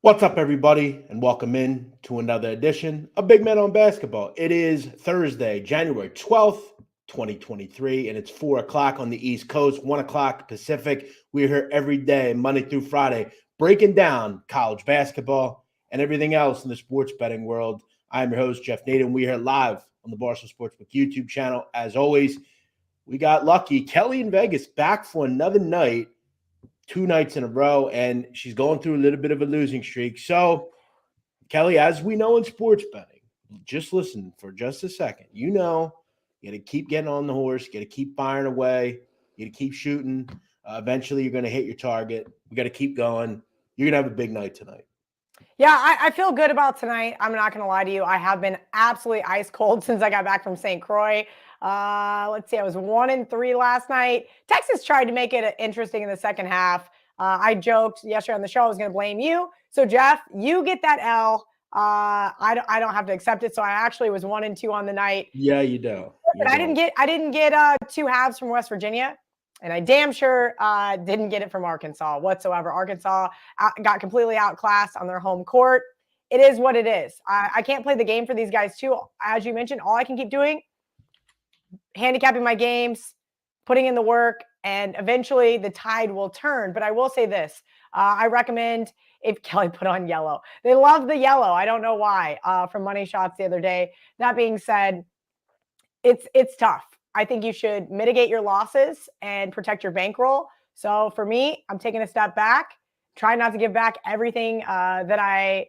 What's up, everybody, and welcome in to another edition of Big Men on Basketball. It is Thursday, January 12th, 2023, and it's 4 o'clock on the East Coast, 1 o'clock Pacific. We're here every day, Monday through Friday, breaking down college basketball and everything else in the sports betting world. I'm your host, Jeff Nadu, and we're here live on the Barstool Sportsbook YouTube channel. As always, we got lucky. Kelly in Vegas back for another night. 2 nights in a row, and she's going through a little bit of a losing streak. So, Kelly, as we know in sports betting, just listen for just a second. You got to keep getting on the horse, you got to keep firing away, you got to keep shooting. Eventually, you're going to hit your target. You got to keep going. You're going to have a big night tonight. Yeah, I feel good about tonight. I'm not going to lie to you. I have been absolutely ice cold since I got back from St. Croix. Let's see, I was 1-3 last night. Texas tried to make it interesting in the second half. I joked yesterday on the show I was going to blame you. So, Jeff, you get that L. I don't have to accept it. So I actually was 1-2 on the night. Yeah, you do. I didn't get 2 halves from West Virginia. And I damn sure didn't get it from Arkansas whatsoever. Arkansas got completely outclassed on their home court. It is what it is. I can't play the game for these guys too. As you mentioned, all I can keep doing, handicapping my games, putting in the work, and eventually the tide will turn. But I will say this. I recommend if Kelly put on yellow. They love the yellow. I don't know why from Money Shots the other day. That being said, it's tough. I think you should mitigate your losses and protect your bankroll. So for me, I'm taking a step back, trying not to give back everything that I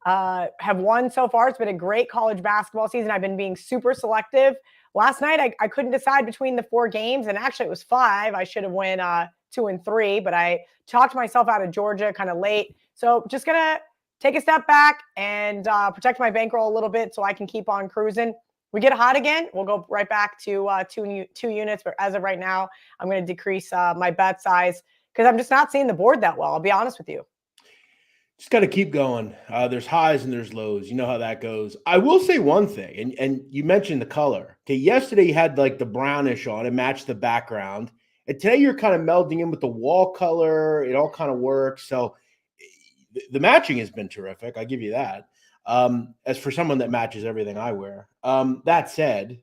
have won so far. It's been a great college basketball season. I've been being super selective. Last night, I couldn't decide between the 4 games, and actually it was 5. I should have won 2 and 3, but I talked myself out of Georgia kind of late. So just going to take a step back and protect my bankroll a little bit so I can keep on cruising. We get hot again, we'll go right back to two units. But as of right now, I'm going to decrease my bet size because I'm just not seeing the board that well. I'll be honest with you. Just got to keep going. There's highs and there's lows. You know how that goes. I will say one thing, and you mentioned the color. Okay, yesterday you had like the brownish on. It matched the background. And today you're kind of melding in with the wall color. It all kind of works. So the matching has been terrific. I give you that. As for someone that matches everything I wear. That said,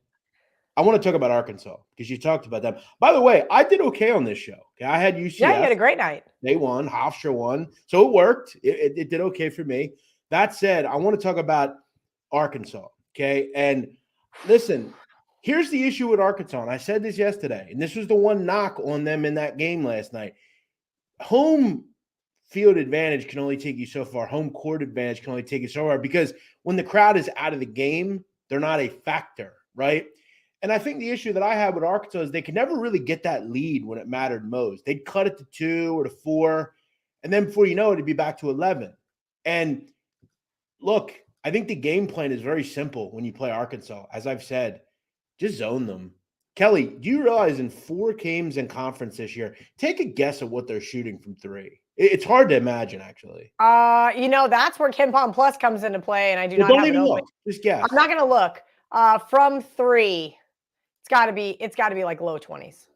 I want to talk about Arkansas because you talked about them. By the way, I did okay on this show. Okay, I had UCF. Yeah, you had a great night. They won. Hofstra won. So it worked. It did okay for me. That said, I want to talk about Arkansas. Okay. And listen, here's the issue with Arkansas. And I said this yesterday, and this was the one knock on them in that game last night. Home field advantage can only take you so far. Home court advantage can only take you so far because when the crowd is out of the game, they're not a factor, right? And I think the issue that I had with Arkansas is they could never really get that lead when it mattered most. They'd cut it to 2 or to 4, and then before you know it, it'd be back to 11. And look, I think the game plan is very simple when you play Arkansas. As I've said, just zone them. Kelly, do you realize in 4 games in conference this year, take a guess at what they're shooting from 3? It's hard to imagine, actually. That's where KenPom Plus comes into play, and I do not have it open. Look. Just guess. I'm not going to look. From 3, it's got to be like low 20s.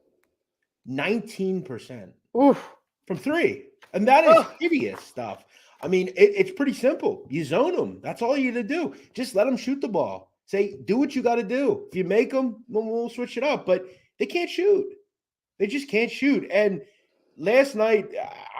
19%. Oof. From 3. And that is hideous stuff. I mean, it's pretty simple. You zone them. That's all you need to do. Just let them shoot the ball. Say, do what you got to do. If you make them, we'll switch it up. But they can't shoot. They just can't shoot. And last night,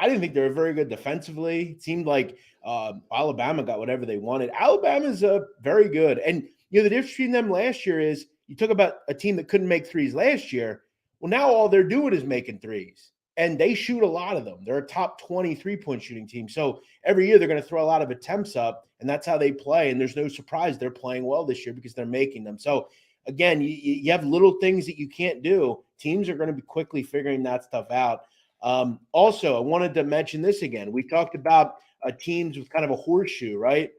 I didn't think they were very good defensively. It seemed like Alabama got whatever they wanted. Alabama's very good. And, the difference between them last year is you talk about a team that couldn't make threes last year. Well, now all they're doing is making threes. And they shoot a lot of them. They're a top 20 3-point shooting team. So every year they're going to throw a lot of attempts up, and that's how they play. And there's no surprise they're playing well this year because they're making them. So, again, you have little things that you can't do. Teams are going to be quickly figuring that stuff out. Also, I wanted to mention this again. We talked about teams with kind of a horseshoe, right?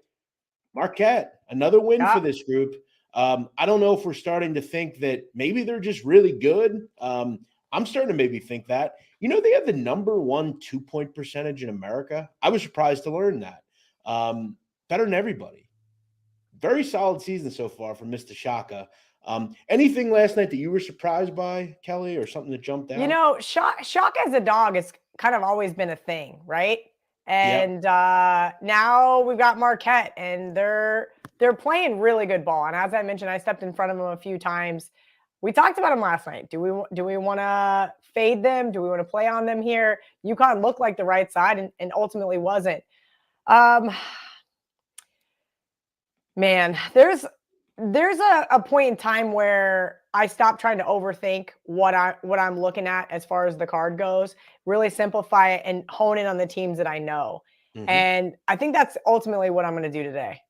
Marquette, another win for this group. I don't know if we're starting to think that maybe they're just really good. I'm starting to maybe think that. They have the number 1 2-point percentage in America. I was surprised to learn that. Better than everybody. Very solid season so far from Mr. Shaka. Anything last night that you were surprised by, Kelly, or something that jumped out? Shock as a dog has kind of always been a thing, right? And now we've got Marquette, and they're playing really good ball. And as I mentioned, I stepped in front of them a few times. We talked about them last night. Do we want to fade them? Do we want to play on them here? UConn looked like the right side and ultimately wasn't. Man, there's a point in time where I stopped trying to overthink what I'm looking at as far as the card goes, really simplify it and hone in on the teams that I know. Mm-hmm. And I think that's ultimately what I'm going to do today.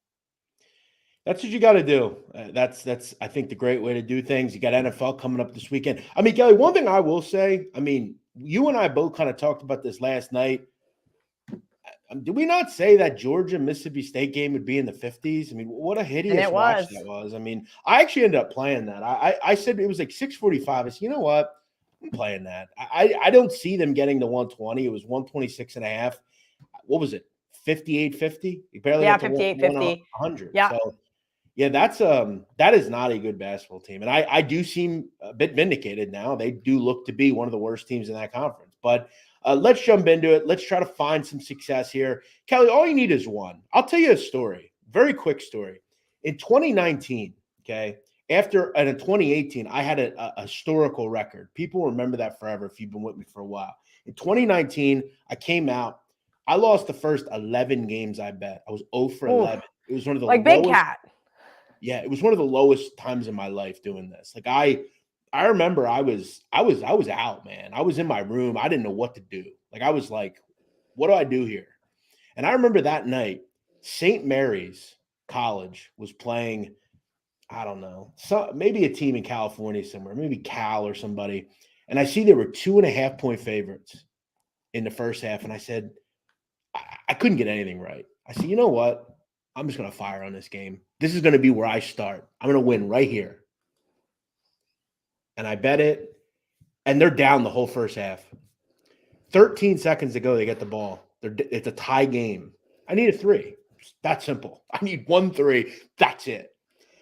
That's what you got to do. That's I think the great way to do things. You got NFL coming up this weekend. I mean, Kelly, one thing I will say, I mean, you and I both kind of talked about this last night. Did we not say that Georgia-Mississippi State game would be in the 50s? I mean, what a hideous watch that was. I mean, I actually ended up playing that. I said it was like 6:45. I said, you know what? I'm playing that. I don't see them getting to 120. It was 126.5. What was it? 58-50? You barely got to 58-50. 100. Yeah. So, yeah, that is not a good basketball team. And I do seem a bit vindicated now. They do look to be one of the worst teams in that conference. But let's jump into it. Let's try to find some success here. Kelly, all you need is one. I'll tell you a story, very quick story. In 2019, okay, in 2018, I had a historical record. People remember that forever if you've been with me for a while. In 2019, I came out. I lost the first 11 games I bet. I was 0 for 11. It was one of the lowest. Big Cat. Yeah, it was one of the lowest times in my life doing this. Like I remember I was out, man. I was in my room. I didn't know what to do. Like I was like, what do I do here? And I remember that night, St. Mary's College was playing, I don't know, maybe a team in California somewhere, maybe Cal or somebody. And I see there were 2.5-point favorites in the first half. And I said, I couldn't get anything right. I said, you know what? I'm just going to fire on this game. This is going to be where I start. I'm going to win right here. And I bet it. And they're down the whole first half. 13 seconds to go, they get the ball. It's a tie game. I need a 3. It's that simple. I need 1 3. That's it.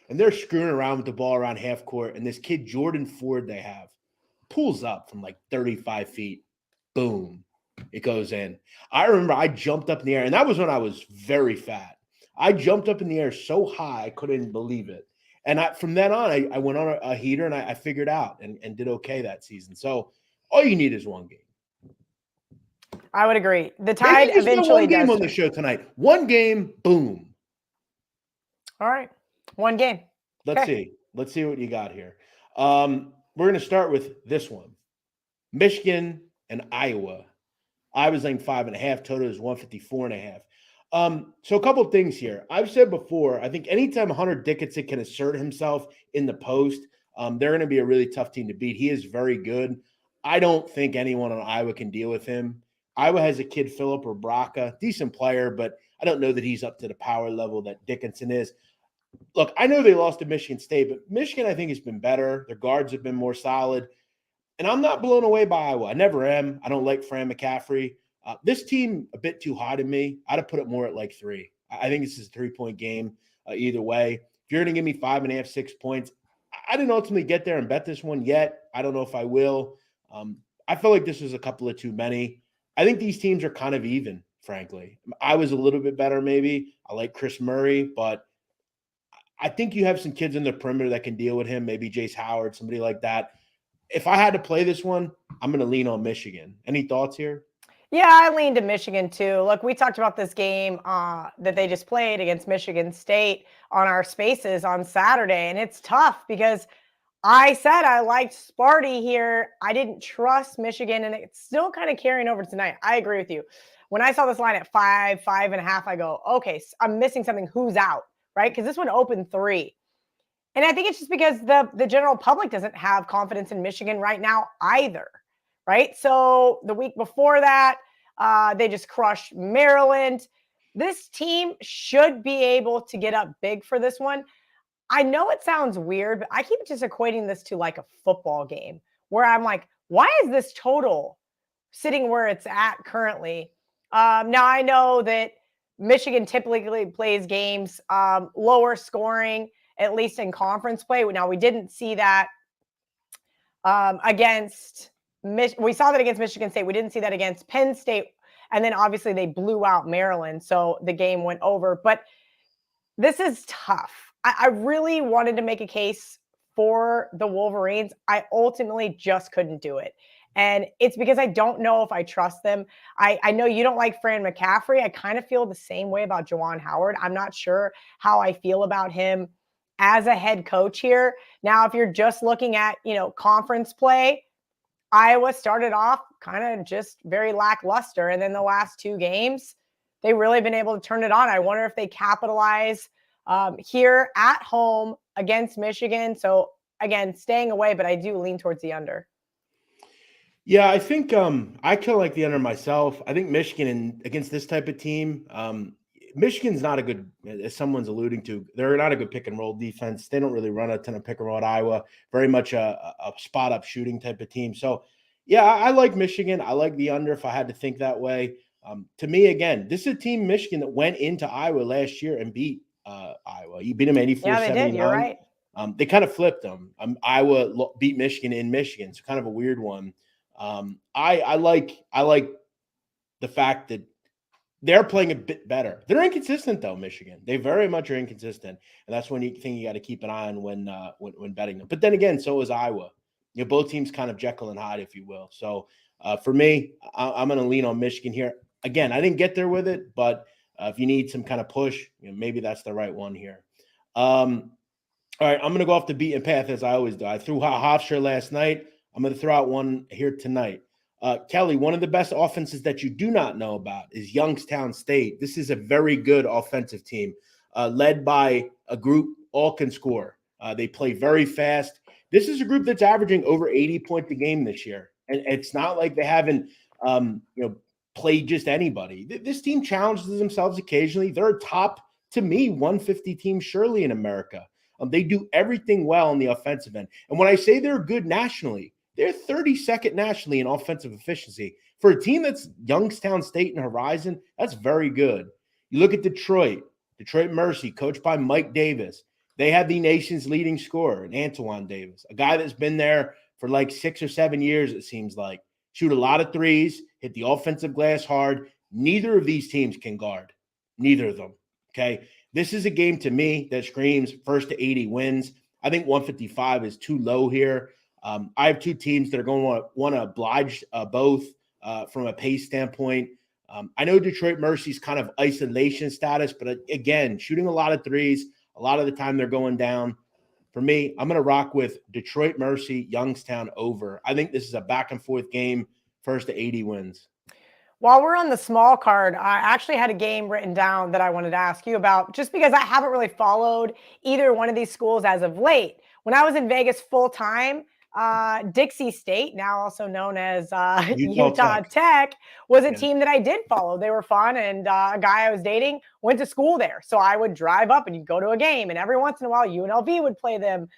And they're screwing around with the ball around half court. And this kid, Jordan Ford, they have, pulls up from like 35 feet. Boom. It goes in. I remember I jumped up in the air. And that was when I was very fat. I jumped up in the air so high I couldn't believe it. And from then on, I went on a heater and I figured out and did okay that season. So all you need is one game. I would agree. The Tide eventually one game on the show tonight. One game, boom. All right. One game. Let's see. Let's see what you got here. We're going to start with this one. Michigan and Iowa. Iowa's laying 5.5. Total is 154.5. So a couple of things here. I've said before, I think anytime Hunter Dickinson can assert himself in the post, they're going to be a really tough team to beat. He is very good. I don't think anyone on Iowa can deal with him. Iowa has a kid, Philip Obraka, decent player, but I don't know that he's up to the power level that Dickinson is. Look, I know they lost to Michigan State, but Michigan, I think, has been better. Their guards have been more solid. And I'm not blown away by Iowa. I never am. I don't like Fran McCaffrey. This team, a bit too high to me. I'd have put it more at like 3. I think this is a 3-point game either way. If you're going to give me 5.5, 6 points, I didn't ultimately get there and bet this one yet. I don't know if I will. I feel like this was a couple of too many. I think these teams are kind of even, frankly. I was a little bit better maybe. I like Chris Murray, but I think you have some kids in the perimeter that can deal with him, maybe Jace Howard, somebody like that. If I had to play this one, I'm going to lean on Michigan. Any thoughts here? Yeah, I leaned to Michigan too. Look, we talked about this game that they just played against Michigan State on our spaces on Saturday, and it's tough because I said I liked Sparty here. I didn't trust Michigan, and it's still kind of carrying over tonight. I agree with you. When I saw this line at 5.5, I go, okay, I'm missing something. Who's out, right? Because this one opened 3. And I think it's just because the general public doesn't have confidence in Michigan right now either, right? So the week before that, they just crushed Maryland. This team should be able to get up big for this one. I know it sounds weird, but I keep just equating this to like a football game where I'm like, why is this total sitting where it's at currently? Now, I know that Michigan typically plays games lower scoring, at least in conference play. Now, we didn't see that against we saw that against Michigan State. We didn't see that against Penn State And then obviously they blew out Maryland, so the game went over. But this is tough. I really wanted to make a case for the Wolverines. I ultimately just couldn't do it. And it's because I don't know if I trust them. I know you don't like Fran McCaffrey. I kind of feel the same way about Juwan Howard. I'm not sure how I feel about him as a head coach here. Now, if you're just looking at, conference play, Iowa started off kind of just very lackluster. And then the last 2 games, they've really been able to turn it on. I wonder if they capitalize here at home against Michigan. So again, staying away, but I do lean towards the under. Yeah, I think I kind of like the under myself. I think Michigan against this type of team, Michigan's not a good, as someone's alluding to, they're not a good pick and roll defense. They don't really run a ton of pick and roll at Iowa. Very much a spot up shooting type of team. So, yeah, I like Michigan. I like the under if I had to think that way. To me, again, this is a team, Michigan, that went into Iowa last year and beat Iowa. You beat them 84-79. Yeah, they did. You're right. They kind of flipped them. Iowa beat Michigan in Michigan. So kind of a weird one. I like the fact that they're playing a bit better. They're inconsistent though, Michigan. They very much are inconsistent, and that's one thing you got to keep an eye on when betting them. But then again, so is Iowa. Both teams kind of Jekyll and Hyde, if you will. So for me, I'm going to lean on Michigan here. Again, I didn't get there with it, but if you need some kind of push, maybe that's the right one here. All right, I'm going to go off the beaten path as I always do. I threw Hofstra last night. I'm going to throw out one here tonight. Kelly, one of the best offenses that you do not know about is Youngstown State. This is a very good offensive team led by a group all can score. They play very fast. This is a group that's averaging over 80 points a game this year. And it's not like they haven't played just anybody. This team challenges themselves occasionally. They're a top, to me, 150 team surely in America. They do everything well on the offensive end. And when I say they're good nationally, they're 32nd nationally in offensive efficiency. For a team that's Youngstown State and Horizon, that's very good. You look at Detroit Mercy, coached by Mike Davis. They have the nation's leading scorer, Antoine Davis, a guy that's been there for like 6 or 7 years, it seems like. Shoot a lot of threes, hit the offensive glass hard. Neither of these teams can guard. Neither of them, okay? This is a game to me that screams first to 80 wins. I think 155 is too low here. I have 2 teams that are going to want to oblige both from a pace standpoint. I know Detroit Mercy's kind of isolation status, but again, shooting a lot of threes, a lot of the time they're going down. For me, I'm going to rock with Detroit Mercy, Youngstown over. I think this is a back and forth game, first to 80 wins. While we're on the small card, I actually had a game written down that I wanted to ask you about just because I haven't really followed either one of these schools as of late. When I was in Vegas full time, Dixie State, now also known as Utah Tech, was a team that I did follow. They were fun, and a guy I was dating went to school there. So I would drive up and you'd go to a game, and every once in a while UNLV would play them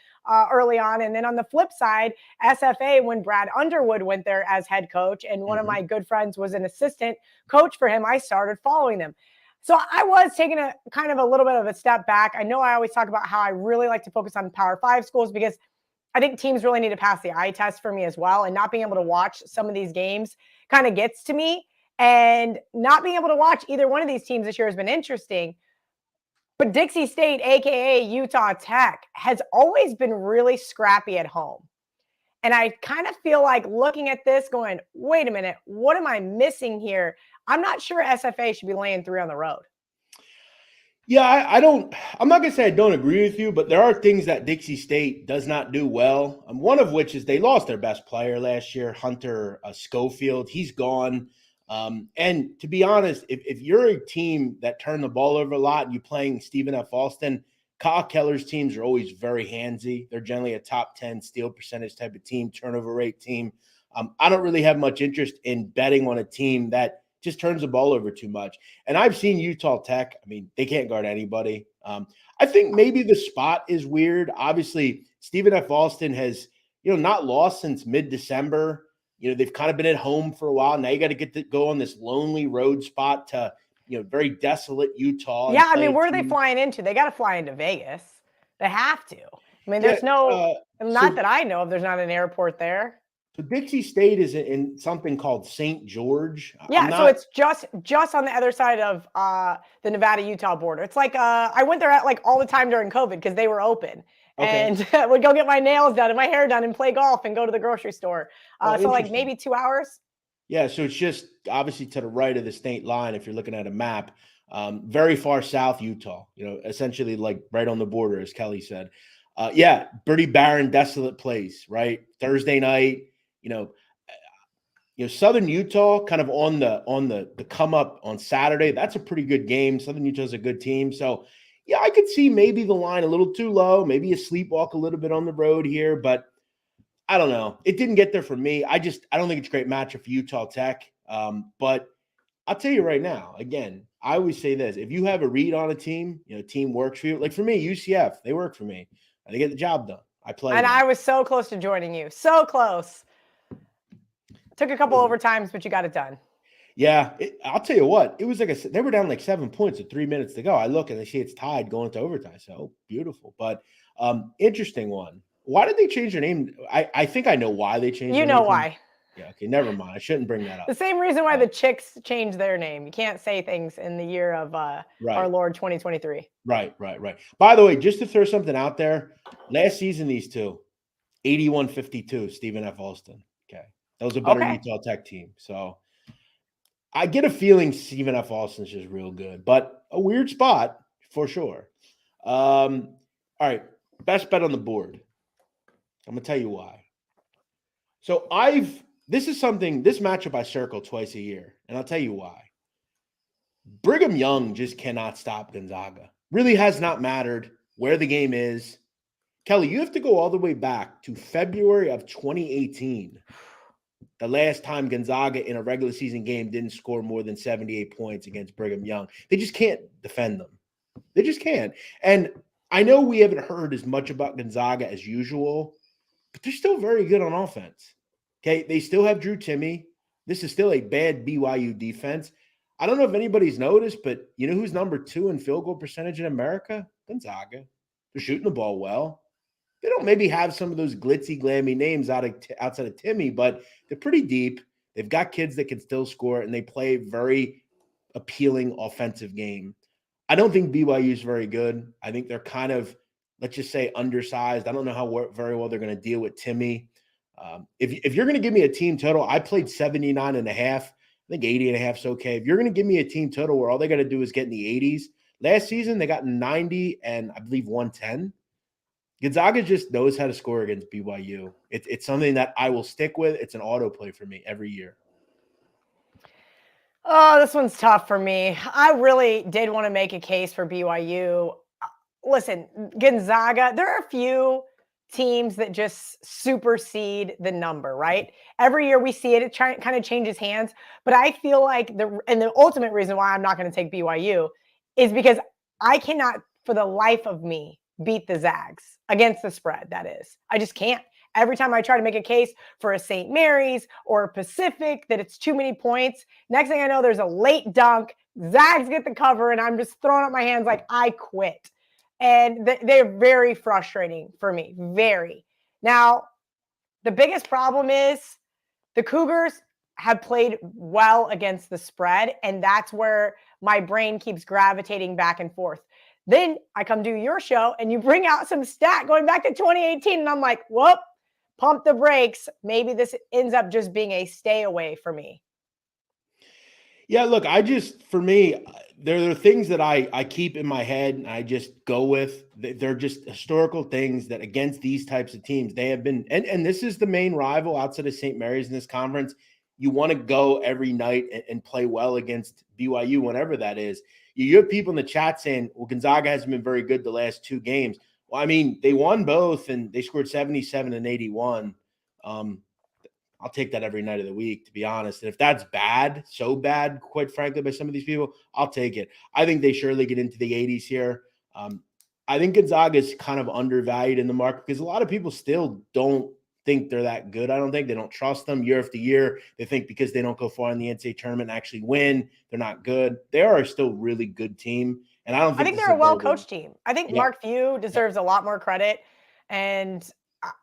early on. And then on the flip side, SFA, when Brad Underwood went there as head coach, and one of my good friends was an assistant coach for him, I started following them. So I was taking a kind of a little bit of a step back. I know I always talk about how I really like to focus on Power 5 schools because I think teams really need to pass the eye test for me as well. And not being able to watch some of these games kind of gets to me. And not being able to watch either one of these teams this year has been interesting. But Dixie State, a.k.a. Utah Tech, has always been really scrappy at home. And I kind of feel like looking at this going, wait a minute, what am I missing here? I'm not sure SFA should be laying 3 on the road. Yeah, I'm not going to say I don't agree with you, but there are things that Dixie State does not do well. One of which is they lost their best player last year, Hunter Schofield. He's gone. And to be honest, if you're a team that turned the ball over a lot and you're playing Stephen F. Austin, Kyle Keller's teams are always very handsy. They're generally a top 10 steal percentage type of team, turnover rate team. I don't really have much interest in betting on a team that just turns the ball over too much. And I've seen Utah Tech. I mean, they can't guard anybody. I think maybe the spot is weird. Obviously, Stephen F. Austin has, not lost since mid-December. They've kind of been at home for a while. Now you got to go on this lonely road spot to, very desolate Utah. Yeah, I mean, where are they flying into? They got to fly into Vegas. They have to. I mean, there's not that I know of, there's not an airport there. So Dixie State is in something called St. George. Yeah, so it's just on the other side of the Nevada-Utah border. It's like I went there like all the time during COVID because they were open, and would go get my nails done and my hair done and play golf and go to the grocery store. So like maybe 2 hours. Yeah, so it's just obviously to the right of the state line if you're looking at a map. Very far south Utah, essentially like right on the border, as Kelly said. Yeah, pretty barren, desolate place, right? Thursday night, Southern Utah kind of on the come up on Saturday. That's a pretty good game. Southern Utah's a good team. So yeah, I could see maybe the line a little too low, maybe a sleepwalk a little bit on the road here, but I don't know. It didn't get there for me. I don't think it's a great matchup for Utah Tech. But I'll tell you right now, again, I always say this. If you have a read on a team, team works for you. Like for me, UCF, they work for me. They get the job done. I play. And I was so close to joining you. So close. Took a couple overtimes, but you got it done. Yeah. I'll tell you what. It was like they were down like 7 points with 3 minutes to go. I look and I see it's tied going to overtime. So beautiful. But interesting one. Why did they change their name? I think I know why they changed their name. You know why. Yeah, okay, never mind. I shouldn't bring that up. The same reason why the Chicks changed their name. You can't say things in the year of our Lord 2023. Right. By the way, just to throw something out there, last season these two, 81-52, Stephen F. Alston. Okay. That was a better Utah Tech team. So I get a feeling Stephen F. Alston's just real good, but a weird spot for sure. All right, best bet on the board. I'm going to tell you why. So this matchup I circle twice a year, and I'll tell you why. Brigham Young just cannot stop Gonzaga. Really has not mattered where the game is. Kelly, you have to go all the way back to February of 2018. The last time Gonzaga in a regular season game didn't score more than 78 points against Brigham Young. They just can't defend them. They just can't. And I know we haven't heard as much about Gonzaga as usual, but they're still very good on offense. Okay, they still have Drew Timme. This is still a bad BYU defense. I don't know if anybody's noticed, but you know who's number 2 in field goal percentage in America? Gonzaga. They're shooting the ball well. They don't maybe have some of those glitzy, glammy names outside of Timme, but they're pretty deep. They've got kids that can still score, and they play a very appealing offensive game. I don't think BYU is very good. I think they're kind of, let's just say, undersized. I don't know how very well they're going to deal with Timme. If you're going to give me a team total, I played 79.5. I think 80.5 is okay. If you're going to give me a team total where all they got to do is get in the 80s, last season they got 90 and I believe 110. Gonzaga just knows how to score against BYU. It's something that I will stick with. It's an auto play for me every year. Oh, this one's tough for me. I really did want to make a case for BYU. Listen, Gonzaga, there are a few teams that just supersede the number, right? Every year we see it, it kind of changes hands. But I feel like the ultimate reason why I'm not going to take BYU is because I cannot, for the life of me, beat the Zags against the spread, that is. I just can't. Every time I try to make a case for a St. Mary's or a Pacific that it's too many points, next thing I know, there's a late dunk, Zags get the cover, and I'm just throwing up my hands like I quit. And they're very frustrating for me, very. Now, the biggest problem is the Cougars have played well against the spread, and that's where my brain keeps gravitating back and forth. Then I come do your show, and you bring out some stat going back to 2018, and I'm like, whoop, pump the brakes. Maybe this ends up just being a stay away for me. Yeah, look, for me, there are things that I keep in my head and I just go with. They're just historical things that against these types of teams, they have been, and this is the main rival outside of St. Mary's in this conference. You want to go every night and play well against BYU, whenever that is. You have people in the chat saying, well, Gonzaga hasn't been very good the last 2 games. Well, I mean, they won both and they scored 77 and 81. I'll take that every night of the week, to be honest. And if that's bad, so bad, quite frankly, by some of these people, I'll take it. I think they surely get into the 80s here. I think Gonzaga is kind of undervalued in the market because a lot of people still don't think they're that good. I don't think they don't trust them year after year. They think because they don't go far in the NCAA tournament and actually win, they're not good. They are still a really good team. And I think they're a well-coached team. I think Mark Few deserves a lot more credit. And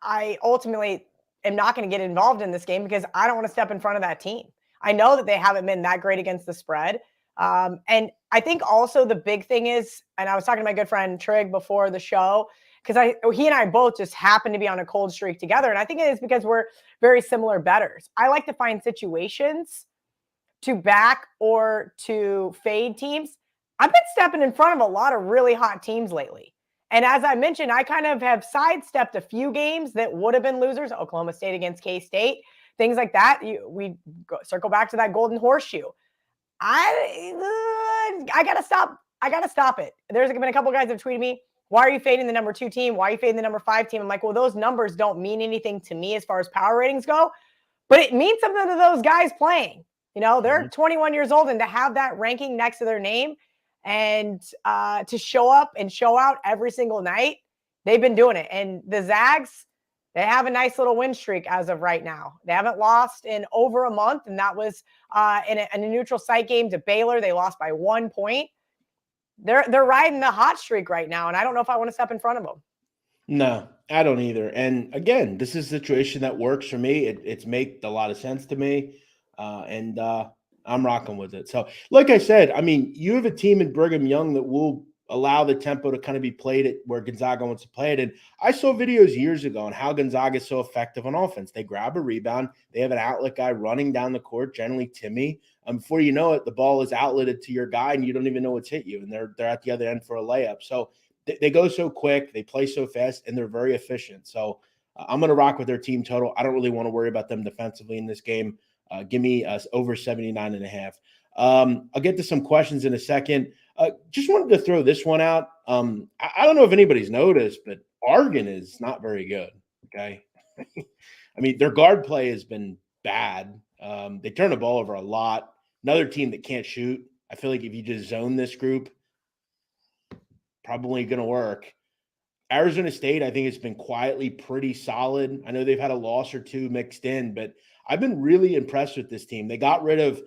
I ultimately am not going to get involved in this game because I don't want to step in front of that team. I know that they haven't been that great against the spread. And I think also the big thing is, and I was talking to my good friend Trig before the show, because he and I both just happen to be on a cold streak together. And I think it is because we're very similar bettors. I like to find situations to back or to fade teams. I've been stepping in front of a lot of really hot teams lately. And as I mentioned, I kind of have sidestepped a few games that would have been losers. Oklahoma State against K-State, things like that. We circle back to that golden horseshoe. I gotta stop. I gotta stop it. There's been a couple guys that have tweeted me, why are you fading the number 2 team? Why are you fading the number 5 team? I'm like, well, those numbers don't mean anything to me as far as power ratings go, but it means something to those guys playing. They're 21 years old, and to have that ranking next to their name and to show up and show out every single night, they've been doing it. And the Zags, they have a nice little win streak as of right now. They haven't lost in over a month, and that was in a neutral site game to Baylor. They lost by 1 point. They're riding the hot streak right now, and I don't know if I want to step in front of them. No, I don't either. And again, this is a situation that works for me. It's made a lot of sense to me, and I'm rocking with it. So, like I said, I mean, you have a team in Brigham Young that will allow the tempo to kind of be played at where Gonzaga wants to play it. And I saw videos years ago on how Gonzaga is so effective on offense. They grab a rebound. They have an outlet guy running down the court, generally Timmy. Before you know it, the ball is outletted to your guy, and you don't even know what's hit you. And they're at the other end for a layup. So they go so quick, they play so fast, and they're very efficient. So I'm going to rock with their team total. I don't really want to worry about them defensively in this game. Give me over 79.5. I'll get to some questions in a second. Just wanted to throw this one out. I don't know if anybody's noticed, but Oregon is not very good. Okay. I mean, their guard play has been bad. They turn the ball over a lot. Another team that can't shoot. I feel like if you just zone this group, probably going to work. Arizona State, I think it's been quietly pretty solid. I know they've had a loss or two mixed in, but I've been really impressed with this team. They got rid of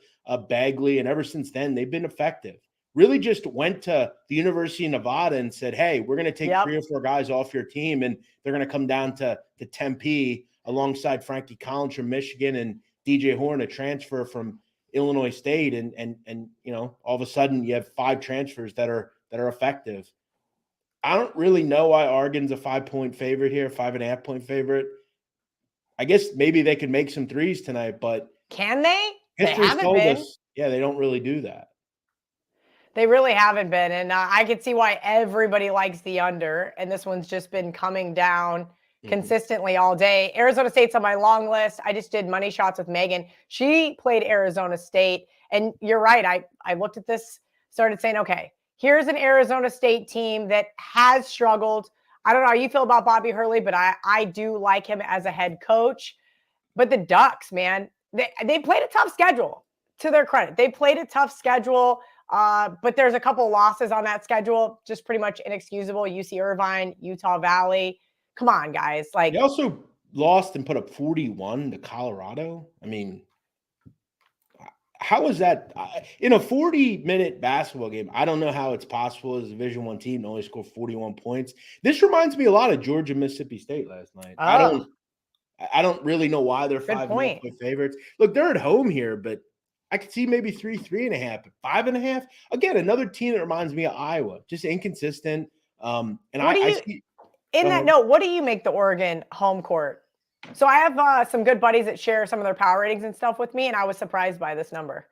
Bagley, and ever since then, they've been effective. Really just went to the University of Nevada and said, hey, we're going to take 3 or 4 guys off your team, and they're going to come down to Tempe alongside Frankie Collins from Michigan and DJ Horn, a transfer from Illinois State. And all of a sudden you have 5 transfers that are effective. I don't really know why Oregon's a 5-point favorite here, 5.5-point favorite. I guess maybe they could make some threes tonight, but can they? History's told us, they don't really do that. They really haven't been, and I could see why everybody likes the under, and this one's just been coming down consistently all day. Arizona State's on my long list. I just did money shots with Megan. She played Arizona State, and you're right. I looked at this, started saying, okay, here's an Arizona State team that has struggled. I don't know how you feel about Bobby Hurley, but I do like him as a head coach. But the Ducks, man, they played a tough schedule, to their credit. They played a tough schedule, but there's a couple losses on that schedule, just pretty much inexcusable. UC Irvine, Utah Valley. Come on, guys. Like, they also lost and put up 41 to Colorado. I mean, how is that in a 40-minute basketball game? I don't know how it's possible as a Division I team to only score 41 points. This reminds me a lot of Georgia Mississippi State last night. Oh. I don't really know why they're 5.5 favorites. Look, they're at home here, but I could see maybe 3.5, 5.5. Again, another team that reminds me of Iowa, just inconsistent. And I see. In that note, what do you make the Oregon home court? So I have some good buddies that share some of their power ratings and stuff with me, and I was surprised by this number.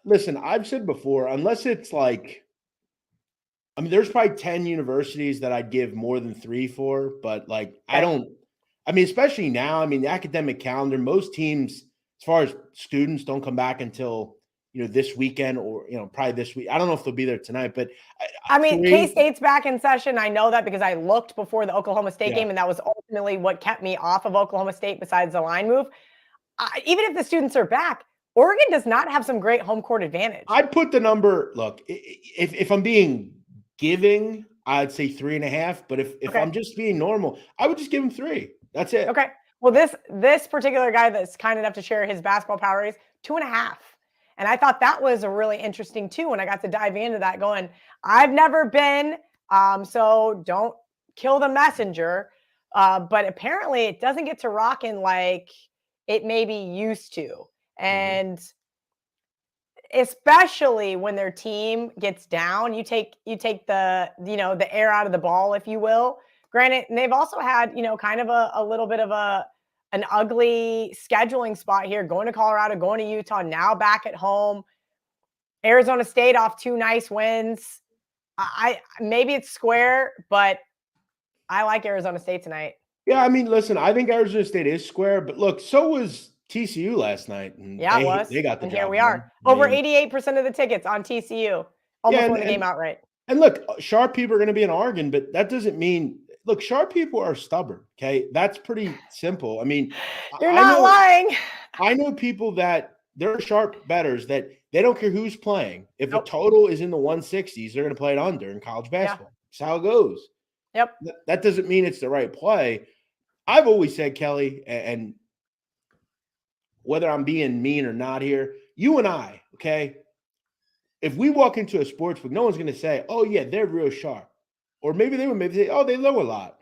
Listen, I've said before, unless it's like, I mean, there's probably 10 universities that I'd give more than 3 for, but like, especially now, I mean, the academic calendar, most teams, as far as students, don't come back until, this weekend or, probably this week. I don't know if they'll be there tonight, but K-State's back in session. I know that because I looked before the Oklahoma State game, and that was ultimately what kept me off of Oklahoma State besides the line move. Even if the students are back, Oregon does not have some great home court advantage. I'd put the number, look, if I'm being giving, I'd say 3.5, but if I'm just being normal, I would just give him 3. That's it. Okay. Well, this particular guy that's kind enough to share his basketball power is 2.5. And I thought that was a really interesting too when I got to dive into that going, I've never been, so don't kill the messenger. But apparently it doesn't get to rocking like it maybe used to. And especially when their team gets down, you take the, the air out of the ball, if you will. Granted, and they've also had, kind of a little bit of an ugly scheduling spot here, going to Colorado, going to Utah, now back at home. Arizona State off 2 nice wins. I maybe it's square, but I like Arizona State tonight. Yeah, I mean, listen, I think Arizona State is square, but look, so was TCU last night. And Yeah, it was. They got the and job here we done. are. Over 88% of the tickets on TCU. Almost won the game outright. And look, sharp people are going to be in Oregon, but that doesn't mean, look, sharp people are stubborn. Okay. That's pretty simple. I mean, you're not lying. I know people that there are sharp bettors that they don't care who's playing. If a total is in the 160s, they're going to play it under in college basketball. That's how it goes. Yep. That doesn't mean it's the right play. I've always said, Kelly, and whether I'm being mean or not here, you and I, okay, if we walk into a sports book, no one's going to say, oh, yeah, they're real sharp. Or maybe they would maybe say, oh, they low a lot.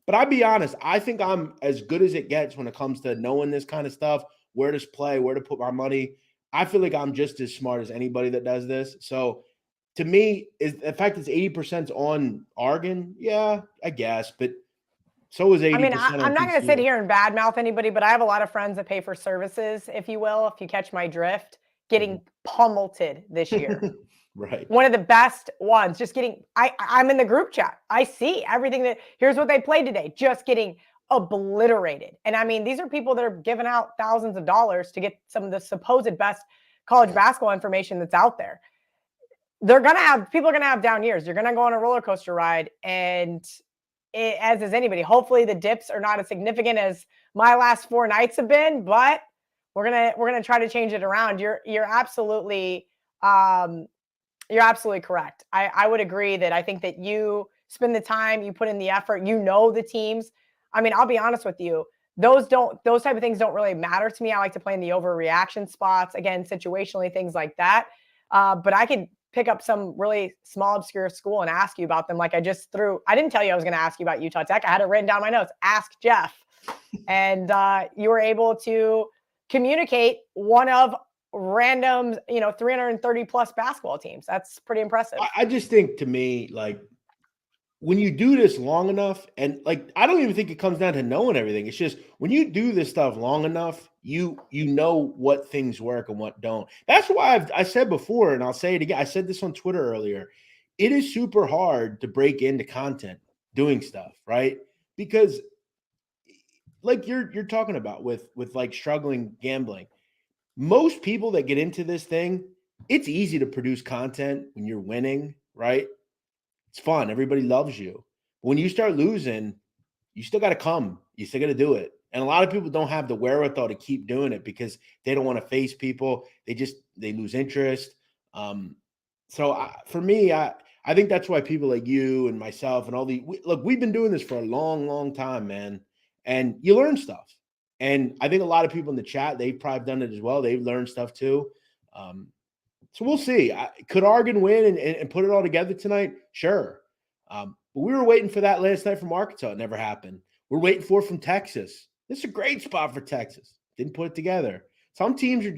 But I'll be honest, I think I'm as good as it gets when it comes to knowing this kind of stuff, where to play, where to put my money. I feel like I'm just as smart as anybody that does this. So to me, is the fact it's 80% on Oregon, yeah, I guess. But so is 80%. I mean, I'm not going to sit here and badmouth anybody, but I have a lot of friends that pay for services, if you will, if you catch my drift, getting pummeled this year. Right. One of the best ones, just getting, I'm in the group chat. I see everything here's what they played today, just getting obliterated. And I mean, these are people that are giving out thousands of dollars to get some of the supposed best college basketball information that's out there. People are going to have down years. You're going to go on a roller coaster ride, and as is anybody. Hopefully the dips are not as significant as my last 4 nights have been, but we're gonna try to change it around. You're absolutely correct. I would agree that I think that you spend the time, you put in the effort, the teams. I mean, I'll be honest with you. Those type of things don't really matter to me. I like to play in the overreaction spots, again, situationally, things like that. But I could pick up some really small, obscure school and ask you about them. Like I didn't tell you I was going to ask you about Utah Tech. I had it written down in my notes. Ask Jeff. And you were able to communicate one of random, 330 plus basketball teams. That's pretty impressive. I just think, to me, like, when you do this long enough, and like, I don't even think it comes down to knowing everything. It's just when you do this stuff long enough, you know what things work and what don't. That's why I said before, and I'll say it again. I said this on Twitter earlier. It is super hard to break into content doing stuff, right? Because like you're talking about with like struggling gambling, most people that get into this thing, it's easy to produce content when you're winning, right? It's fun. Everybody loves you. When you start losing, you still got to come. You still got to do it. And a lot of people don't have the wherewithal to keep doing it because they don't want to face people. They lose interest. For me, I think that's why people like you and myself and we've been doing this for a long, long time, man. And you learn stuff. And I think a lot of people in the chat, they've probably done it as well. They've learned stuff too. So we'll see. Could Oregon win and put it all together tonight? Sure. But we were waiting for that last night from Arkansas. It never happened. We're waiting for it from Texas. This is a great spot for Texas. Didn't put it together. Some teams are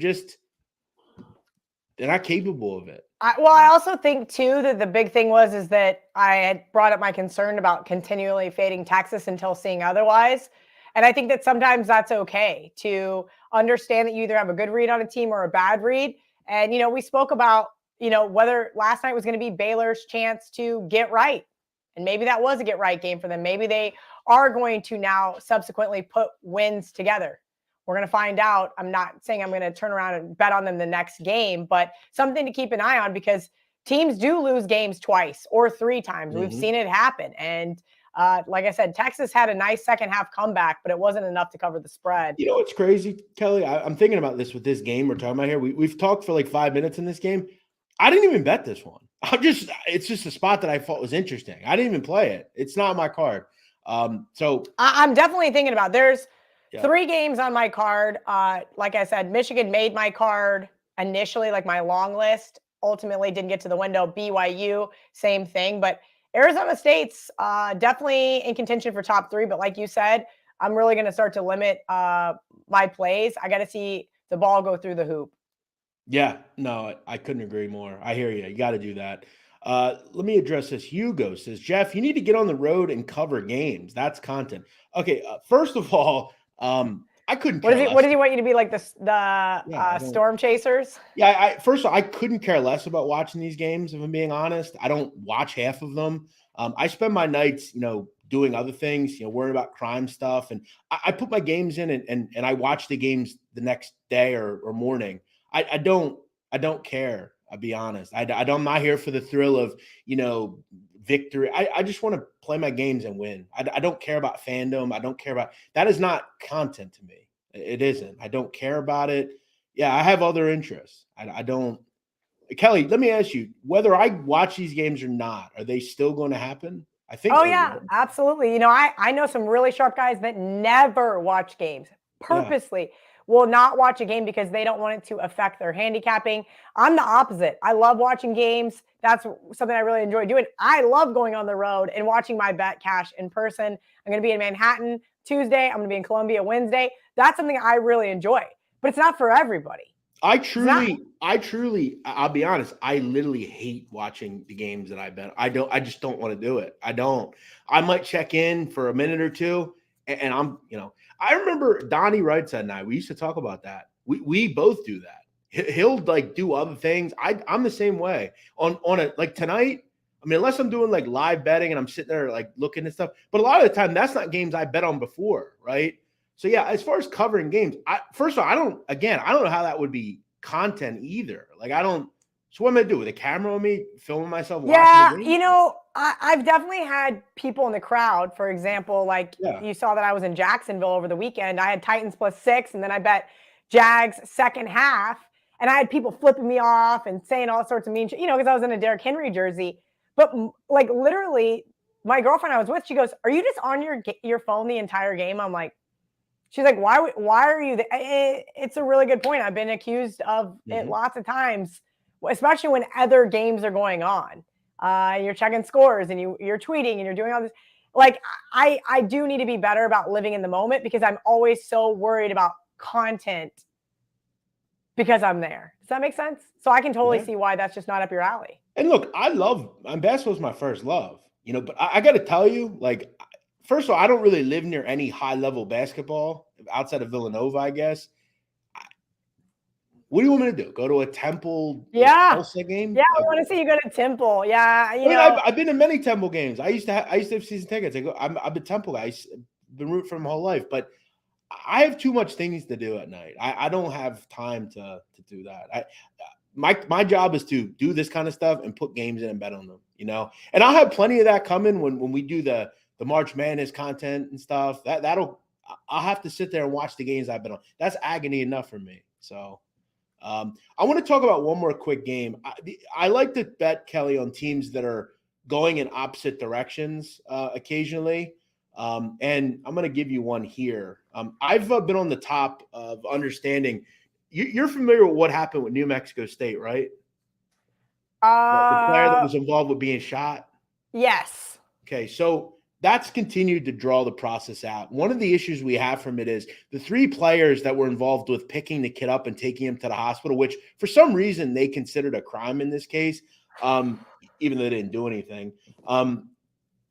they're not capable of it. I also think, too, that the big thing is that I had brought up my concern about continually fading Texas until seeing otherwise. And I think that sometimes that's okay to understand that you either have a good read on a team or a bad read. And, we spoke about, whether last night was going to be Baylor's chance to get right. And maybe that was a get right game for them. Maybe they are going to now subsequently put wins together. We're going to find out. I'm not saying I'm going to turn around and bet on them the next game, but something to keep an eye on because teams do lose games twice or 3 times. Mm-hmm. We've seen it happen. And like I said, Texas had a nice second half comeback, but it wasn't enough to cover the spread. You know what's crazy, Kelly? I'm thinking about this with this game we're talking about here. We've talked for like 5 minutes in this game. I didn't even bet this one. It's just a spot that I thought was interesting. I didn't even play it. It's not my card. So I'm definitely thinking about there's 3 games on my card. Like I said, Michigan made my card initially, like my long list. Ultimately didn't get to the window. BYU, same thing. But Arizona State's definitely in contention for top 3, but like you said, I'm really going to start to limit my plays. I got to see the ball go through the hoop. Yeah, no, I couldn't agree more. I hear you. You got to do that. Let me address this. Hugo says, Jeff, you need to get on the road and cover games. That's content. Okay, first of all, I couldn't care less. What does he want you to be like storm chasers? Yeah, first of all, I couldn't care less about watching these games, if I'm being honest. I don't watch half of them. I spend my nights, doing other things, worrying about crime stuff. And I put my games in and I watch the games the next day or morning. I don't care. I'll be honest. I'm not here for the thrill of, victory. I just want to play my games and win. I don't care about fandom. I don't care about that. Is not content to me. It isn't. I don't care about it. Yeah, I have other interests. I don't. Kelly, let me ask you, whether I watch these games or not, are they still going to happen? I think. Oh, yeah, absolutely. I know some really sharp guys that never watch games purposely. Will not watch a game because they don't want it to affect their handicapping. I'm the opposite. I love watching games. That's something I really enjoy doing. I love going on the road and watching my bet cash in person. I'm going to be in Manhattan Tuesday. I'm going to be in Columbia Wednesday. That's something I really enjoy, but it's not for everybody. I'll be honest. I literally hate watching the games that I bet. I just don't want to do it. I might check in for a minute or two and I remember Donnie Wright said, we used to talk about that. We both do that. He'll do other things. I'm the same way on a, tonight. I mean, unless I'm doing live betting and I'm sitting there looking at stuff, but a lot of the time that's not games I bet on before. Right. So yeah, as far as covering games, first of all, I don't know how that would be content either. So what am I gonna do with a camera on me, filming myself? Yeah, I've definitely had people in the crowd. For example, you saw that I was in Jacksonville over the weekend. I had Titans +6, and then I bet Jags second half, and I had people flipping me off and saying all sorts of mean shit, because I was in a Derrick Henry jersey. But literally, my girlfriend I was with, she goes, "Are you just on your phone the entire game?" I'm like, she's like, "Why are you?" It's a really good point. I've been accused of it lots of times, especially when other games are going on. You're checking scores and you're tweeting and you're doing all this. I do need to be better about living in the moment because I'm always so worried about content because I'm there. Does that make sense? So I can totally see why that's just not up your alley. And look, basketball's my first love, but I got to tell you, first of all, I don't really live near any high level basketball outside of Villanova, I guess. What do you want me to do? Go to a Temple Tulsa game? Yeah, I want to see you go to Temple. Yeah, I've been to many Temple games. I used to have season tickets. I'm a Temple guy. I've been rooting for my whole life, but I have too much things to do at night. I don't have time to do that. My job is to do this kind of stuff and put games in and bet on them. And I'll have plenty of that coming when we do the March Madness content and stuff. I'll have to sit there and watch the games I've been on. That's agony enough for me. So. I want to talk about one more quick game. I like to bet, Kelly, on teams that are going in opposite directions occasionally. And I'm going to give you one here. I've been on the top of understanding. You're familiar with what happened with New Mexico State, right? The player that was involved with being shot? Yes. Okay, so that's continued to draw the process out. One of the issues we have from it is the 3 players that were involved with picking the kid up and taking him to the hospital, which for some reason they considered a crime in this case, even though they didn't do anything.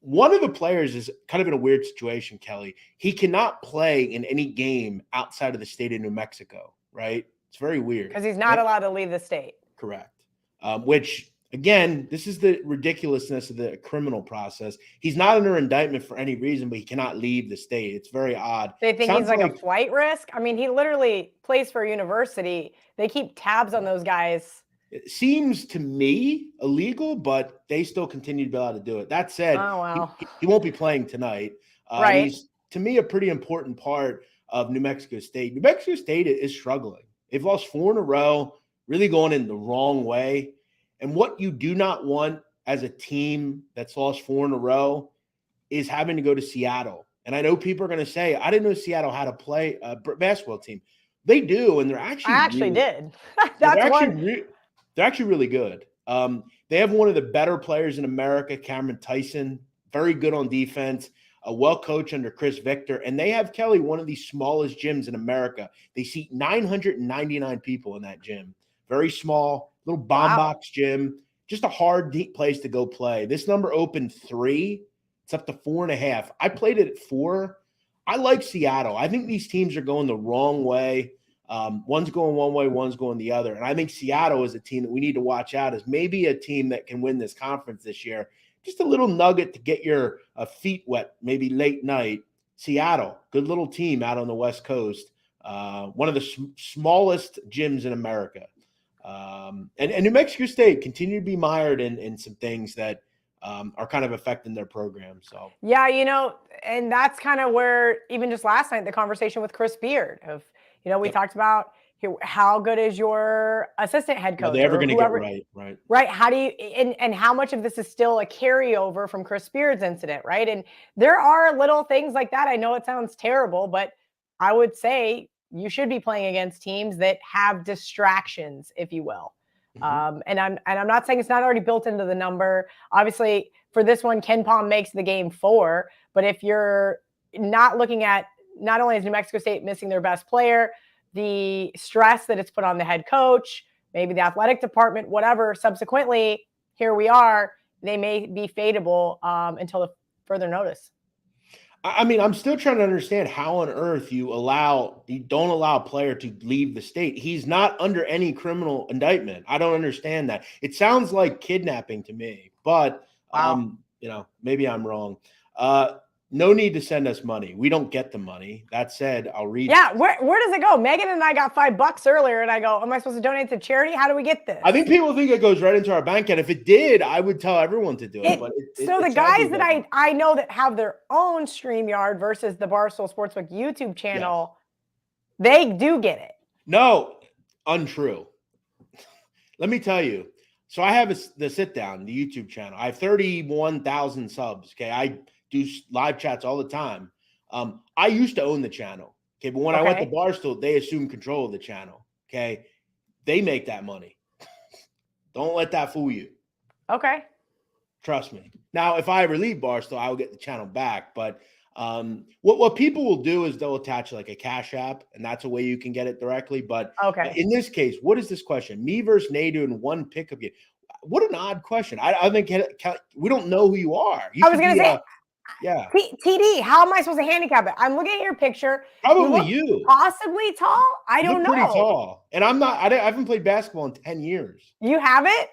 One of the players is kind of in a weird situation, Kelly. He cannot play in any game outside of the state of New Mexico, right? It's very weird. Because he's not allowed to leave the state. Correct. Which... Again, this is the ridiculousness of the criminal process. He's not under indictment for any reason, but he cannot leave the state. It's very odd. They think he's like a flight risk? I mean, he literally plays for a university. They keep tabs on those guys. It seems to me illegal, but they still continue to be allowed to do it. That said, he won't be playing tonight. Right. He's, to me, a pretty important part of New Mexico State. New Mexico State is struggling. They've lost 4 in a row, really going in the wrong way. And what you do not want as a team that's lost 4 in a row is having to go to Seattle. And I know people are going to say, I didn't know Seattle had to play a basketball team. They do, and they're actually I actually did. They're actually really good. They have one of the better players in America, Cameron Tyson, very good on defense, a well coached under Chris Victor. And they have, Kelly, one of the smallest gyms in America. They seat 999 people in that gym. Very small, little bomb box gym. Just a hard, deep place to go play. This number opened 3. It's up to 4.5. I played it at 4. I like Seattle. I think these teams are going the wrong way. One's going one way, one's going the other. And I think Seattle is a team that we need to watch out as maybe a team that can win this conference this year. Just a little nugget to get your feet wet, maybe late night. Seattle, good little team out on the West Coast. One of the smallest gyms in America. And New Mexico State continue to be mired in some things that are kind of affecting their program. So yeah, and that's kind of where even just last night the conversation with Chris Beard of we talked about how good is your assistant head coach? Are they ever going to get right? Right. How do you and how much of this is still a carryover from Chris Beard's incident, right? And there are little things like that. I know it sounds terrible, but I would say you should be playing against teams that have distractions, if you will. Mm-hmm. And I'm not saying it's not already built into the number. Obviously, for this one, Ken Palm makes the game 4. But if you're not looking at not only is New Mexico State missing their best player, the stress that it's put on the head coach, maybe the athletic department, whatever. Subsequently, here we are. They may be fadeable until the further notice. I mean, I'm still trying to understand how on earth you don't allow a player to leave the state. He's not under any criminal indictment. I don't understand that. It sounds like kidnapping to me, but maybe I'm wrong. No need to send us money. We don't get the money. That said, I'll read. Yeah, where does it go? Megan and I got $5 earlier, and I go, am I supposed to donate to charity? How do we get this? I think people think it goes right into our bank account. If it did, I would tell everyone to do it. So the guys that I know that have their own StreamYard versus the Barstool Sportsbook YouTube channel, they do get it. No, untrue. Let me tell you. So I have the sit down, the YouTube channel. I have 31,000 subs. Okay, I do live chats all the time. I used to own the channel. Okay. But when I went to Barstool, they assumed control of the channel. Okay. They make that money. Don't let that fool you. Okay. Trust me. Now, if I ever leave Barstool, I will get the channel back. But what people will do is they'll attach like a Cash App, and that's a way you can get it directly. But in this case, what is this question? Me versus Nadu in one pickup game. What an odd question. I think we don't know who you are. I was going to say, yeah. TD, how am I supposed to handicap it? I'm looking at your picture. Probably you. Possibly tall? I don't know. Pretty tall. And I haven't played basketball in 10 years. You haven't?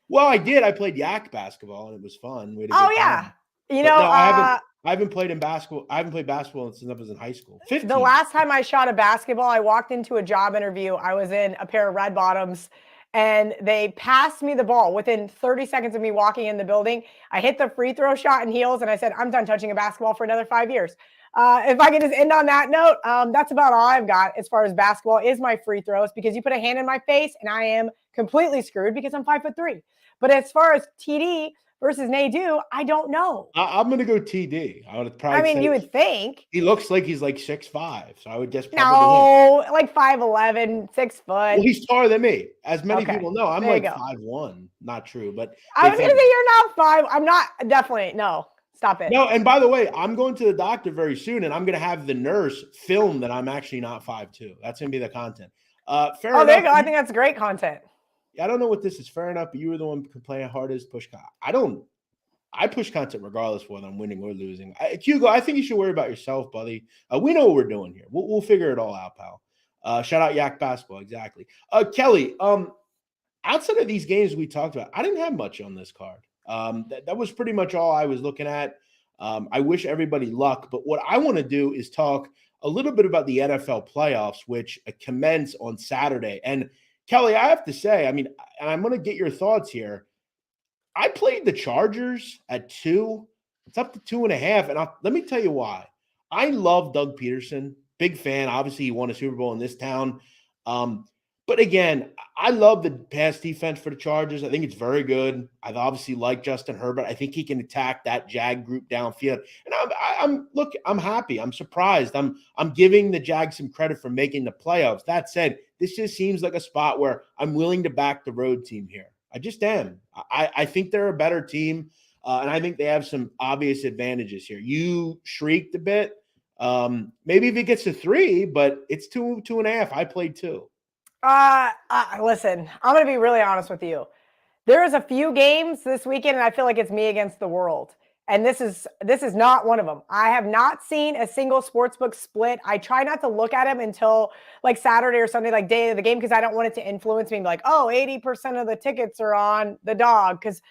Well, I did. I played yak basketball, and it was fun. Yeah. I haven't played basketball. I haven't played basketball since I was in high school. 15. The last time I shot a basketball, I walked into a job interview. I was in a pair of red bottoms, and they passed me the ball within 30 seconds of me walking in the building. I hit the free throw shot in heels, and I said, I'm done touching a basketball for another 5 years. If I could just end on that note, that's about all I've got as far as basketball is my free throws, because you put a hand in my face, and I am completely screwed because I'm 5'3". But as far as TD versus Nadu, I don't know. I'm going to go TD. I would probably. I mean, you would think he looks like he's like 6'5", so I would guess. No, like 5'11", 6 foot. Well, he's taller than me, as many people know. I'm like 5'1". Not true, but I was going to say you're not 5. I'm not. Definitely no. Stop it. No, and by the way, I'm going to the doctor very soon, and I'm going to have the nurse film that I'm actually not 5'2". That's going to be the content. Fair enough. There you go. I think that's great content. I don't know what this is. Fair enough, but you were the one complaining hardest push. I push content regardless of whether I'm winning or losing. Hugo, I think you should worry about yourself, buddy. We know what we're doing here. We'll figure it all out, pal. Shout out Yak Basketball, exactly. Kelly, outside of these games we talked about, I didn't have much on this card. That was pretty much all I was looking at. I wish everybody luck, but what I want to do is talk a little bit about the NFL playoffs, which commence on Saturday. And Kelly, I have to say, I mean, and I'm going to get your thoughts here. I played the Chargers at 2. It's up to 2.5. And let me tell you why. I love Doug Peterson. Big fan. Obviously, he won a Super Bowl in this town. But again, I love the pass defense for the Chargers. I think it's very good. I obviously like Justin Herbert. I think he can attack that Jag group downfield. And I'm happy. I'm surprised. I'm giving the Jags some credit for making the playoffs. That said, this just seems like a spot where I'm willing to back the road team here. I just am. I think they're a better team, and I think they have some obvious advantages here. You shrieked a bit. Maybe if it gets to 3, but it's 2.5. I played 2. Listen, I'm going to be really honest with you. There is a few games this weekend, and I feel like it's me against the world. And this is not one of them. I have not seen a single sportsbook split. I try not to look at them until like Saturday or Sunday, like day of the game, because I don't want it to influence me and be like, oh, 80% of the tickets are on the dog. Because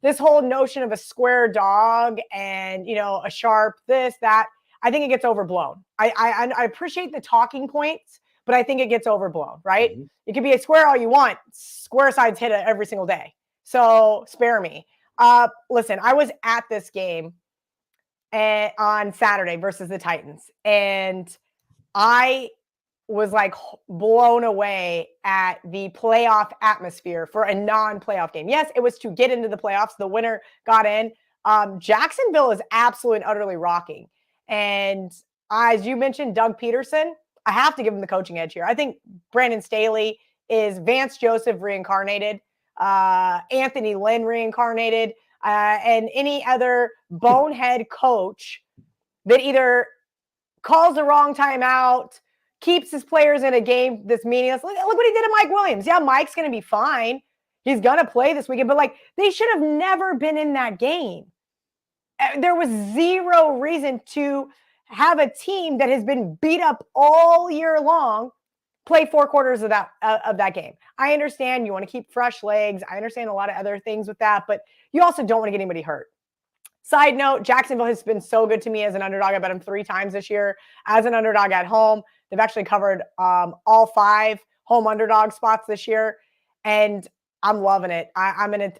this whole notion of a square dog and, a sharp this, that, I think it gets overblown. I appreciate the talking points, but I think it gets overblown, right? Mm-hmm. It could be a square all you want. Square sides hit it every single day. So spare me. Listen, I was at this game on Saturday versus the Titans, and I was like blown away at the playoff atmosphere for a non-playoff game. Yes, it was to get into the playoffs. The winner got in. Jacksonville is absolutely and utterly rocking. And as you mentioned, Doug Peterson, I have to give him the coaching edge here. I think Brandon Staley is Vance Joseph reincarnated, Anthony Lynn reincarnated, and any other bonehead coach that either calls the wrong timeout, keeps his players in a game that's meaningless. Look what he did to Mike Williams. Yeah, Mike's going to be fine. He's going to play this weekend, but they should have never been in that game. There was zero reason to have a team that has been beat up all year long play 4 quarters of that game. I understand you want to keep fresh legs. I understand a lot of other things with that, but you also don't want to get anybody hurt. Side note, Jacksonville has been so good to me as an underdog. I bet them 3 times this year as an underdog at home. They've actually covered all 5 home underdog spots this year, and I'm loving it. I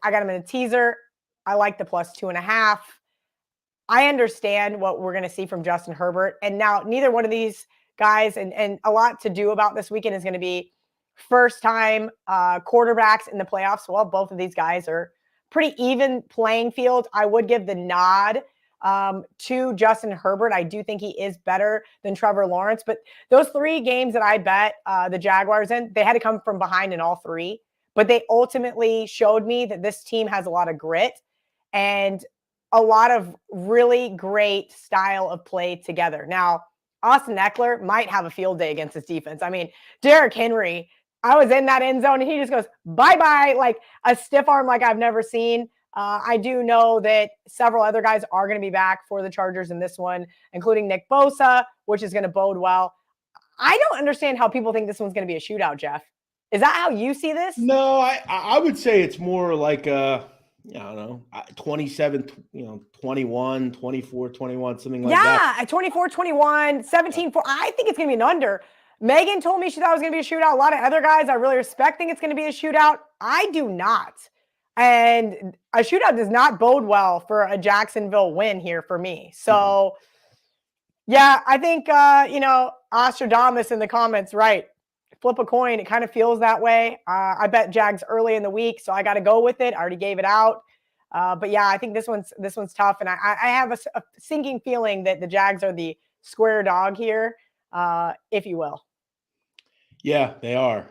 got them in a teaser. I like the plus 2.5. I understand what we're going to see from Justin Herbert. And now neither one of these guys, and a lot to do about this weekend is going to be first-time quarterbacks in the playoffs. Well, both of these guys are pretty even playing field. I would give the nod to Justin Herbert. I do think he is better than Trevor Lawrence. But those 3 games that I bet the Jaguars in, they had to come from behind in all 3. But they ultimately showed me that this team has a lot of grit and a lot of really great style of play together. Now, Austin Eckler might have a field day against his defense. I mean, Derrick Henry, I was in that end zone and he just goes, bye-bye, like a stiff arm like I've never seen. I do know that several other guys are going to be back for the Chargers in this one, including Nick Bosa, which is going to bode well. I don't understand how people think this one's going to be a shootout, Jeff. Is that how you see this? No, I would say it's more like I don't know, 27, 21, 24, 21, something like that. Yeah, 24, 21, 17, 4. I think it's going to be an under. Megan told me she thought it was going to be a shootout. A lot of other guys I really respect think it's going to be a shootout. I do not. And a shootout does not bode well for a Jacksonville win here for me. So, yeah, I think, Ostradamus in the comments, right. Flip a coin. It kind of feels that way. I bet Jags early in the week, so I got to go with it. I already gave it out. But yeah, I think this one's tough. And I have a sinking feeling that the Jags are the square dog here, if you will. Yeah, they are.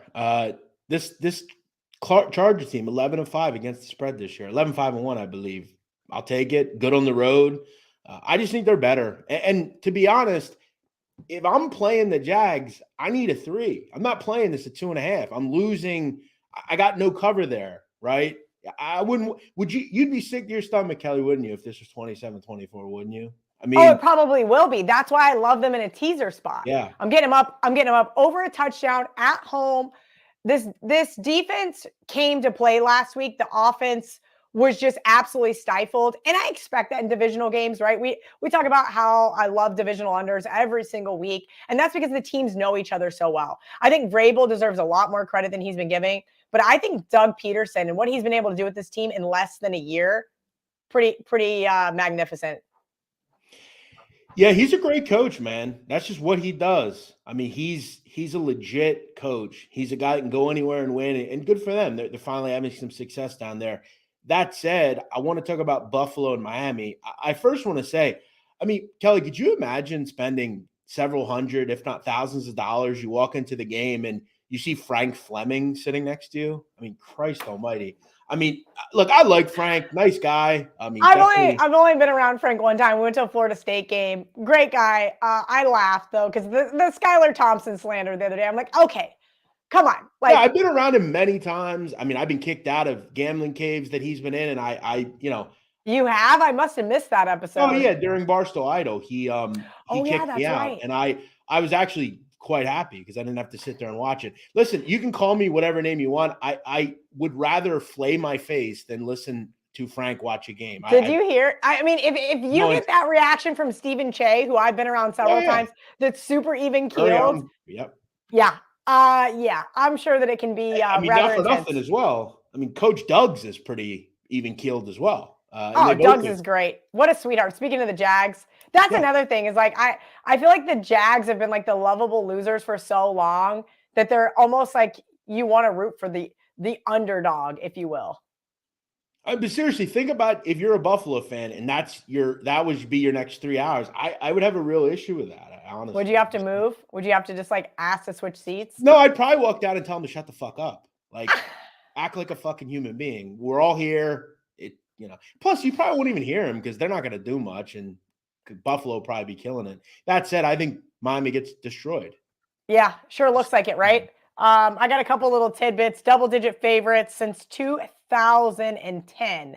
This Charger team, 11-5 against the spread this year. 11-5-1, I believe. I'll take it. Good on the road. I just think they're better. And to be honest, if I'm playing the Jags, I need a 3. I'm not playing this at 2.5. I'm losing. I got no cover there, right? I wouldn't. You'd be sick to your stomach, Kelly, wouldn't you, if this was 27-24, wouldn't you? I mean, it probably will be. That's why I love them in a teaser spot. Yeah. I'm getting them up over a touchdown at home. This defense came to play last week. The offense was just absolutely stifled. And I expect that in divisional games, right? We talk about how I love divisional unders every single week. And that's because the teams know each other so well. I think Vrabel deserves a lot more credit than he's been giving. But I think Doug Peterson and what he's been able to do with this team in less than a year, pretty magnificent. Yeah, he's a great coach, man. That's just what he does. I mean, he's a legit coach. He's a guy that can go anywhere and win, and good for them. They're finally having some success down there. That said, I want to talk about Buffalo and Miami. I first want to say, I mean, Kelly, could you imagine spending several hundred, if not thousands of dollars? You walk into the game and you see Frank Fleming sitting next to you. I mean, Christ almighty. I mean, look, I like Frank, nice guy. I mean, I've only been around Frank one time. We went to a Florida State game. Great guy. I laughed though because the Skylar Thompson slander the other day. I'm like, okay, come on. Like, yeah, I've been around him many times. I mean, I've been kicked out of gambling caves that he's been in, and I you have? I must have missed that episode. Oh yeah, during Barstool Idol, he kicked me out, and I was actually quite happy because I didn't have to sit there and watch it. Listen, you can call me whatever name you want. I would rather flay my face than listen to Frank watch a game. Did you hear? I mean, if you get that reaction from Stephen Che, who I've been around several times, that's super even keeled. Yep. Yeah. Yeah. I'm sure that it can be I mean, rather not for intense. Nothing as well. I mean, Coach Doug's is pretty even keeled as well. Doug's is great. What a sweetheart. Speaking of the Jags, that's another thing is like, I feel like the Jags have been like the lovable losers for so long that they're almost like you want to root for the underdog, if you will. But seriously, think about if you're a Buffalo fan and that would be your next 3 hours. I would have a real issue with that, honestly. Would you have to move? Would you have to just like ask to switch seats? No, I'd probably walk down and tell them to shut the fuck up. Like, act like a fucking human being. We're all here. Plus, you probably won't even hear them because they're not going to do much, and Buffalo will probably be killing it. That said, I think Miami gets destroyed. Yeah, sure looks like it, right? I got a couple little tidbits. Double-digit favorites since 2010,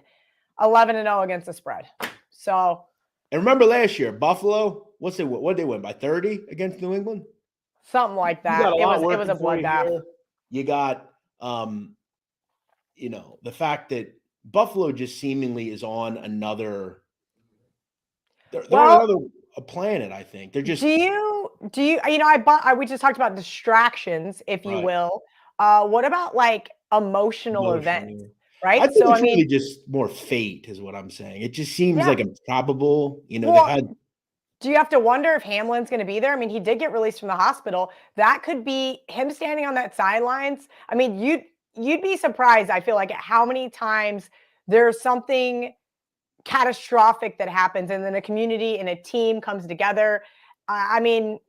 11-0 against the spread. So, and remember last year, Buffalo. What did they win by 30 against New England? Something like that. It was a bloodbath. You got, the fact that Buffalo just seemingly is on another. They're on another planet. I think they're just. Do you? We just talked about distractions, if you will. What about like emotional events? Right. I think it's really just more fate, is what I'm saying. It just seems like improbable. Do you have to wonder if Hamlin's going to be there? I mean, he did get released from the hospital. That could be him standing on that sidelines. I mean, you'd be surprised, I feel like, at how many times there's something catastrophic that happens and then a community and a team comes together. I mean,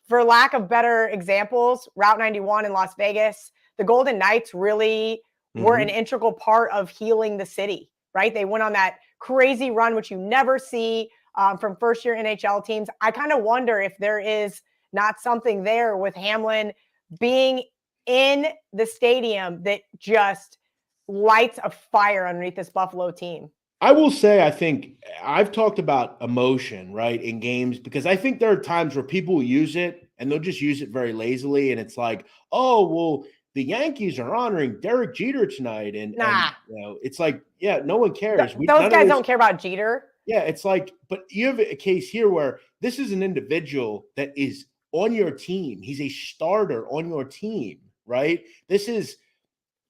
for lack of better examples, Route 91 in Las Vegas, the Golden Knights really were an integral part of healing the city, right? They went on that crazy run, which you never see from first-year NHL teams. I kind of wonder if there is not something there with Hamlin being in the stadium that just lights a fire underneath this Buffalo team. I will say, I think I've talked about emotion, right, in games, because I think there are times where people will use it and they'll just use it very lazily. And it's like, oh, well, the Yankees are honoring Derek Jeter tonight. And it's like, yeah, no one cares. Those guys don't care about Jeter. Yeah, it's like, but you have a case here where this is an individual that is on your team. He's a starter on your team, right? This is,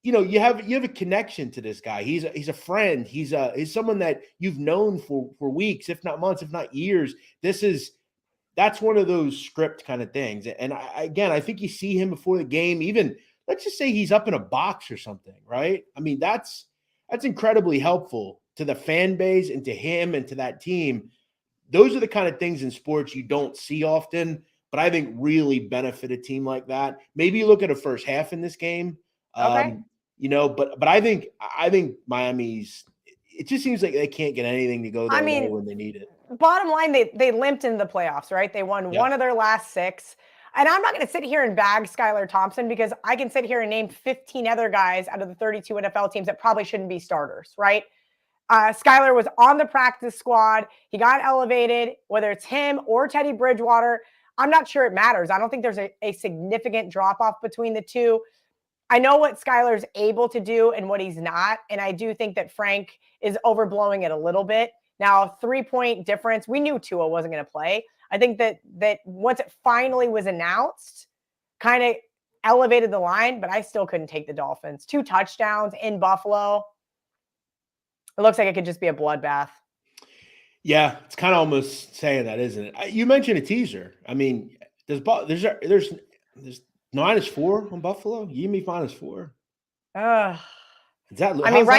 you have a connection to this guy. He's a friend. He's someone that you've known for weeks, if not months, if not years. That's one of those script kind of things. And I think you see him before the game. Even let's just say he's up in a box or something, right? I mean, that's incredibly helpful to the fan base and to him and to that team. Those are the kind of things in sports you don't see often, but I think really benefit a team like that. Maybe you look at a first half in this game. Okay. But I think Miami's. It just seems like they can't get anything to go their way when they need it. Bottom line, they limped into the playoffs, right? They won one of their last 6. And I'm not going to sit here and bag Skylar Thompson because I can sit here and name 15 other guys out of the 32 NFL teams that probably shouldn't be starters, right? Skylar was on the practice squad. He got elevated, whether it's him or Teddy Bridgewater. I'm not sure it matters. I don't think there's a significant drop-off between the two. I know what Skylar's able to do and what he's not. And I do think that Frank is overblowing it a little bit. Now, 3-point difference. We knew Tua wasn't going to play. I think that once it finally was announced, kind of elevated the line, but I still couldn't take the Dolphins. 2 touchdowns in Buffalo. It looks like it could just be a bloodbath. Yeah, it's kind of almost saying that, isn't it? You mentioned a teaser. I mean, there's -4 on Buffalo. You give me -4. Right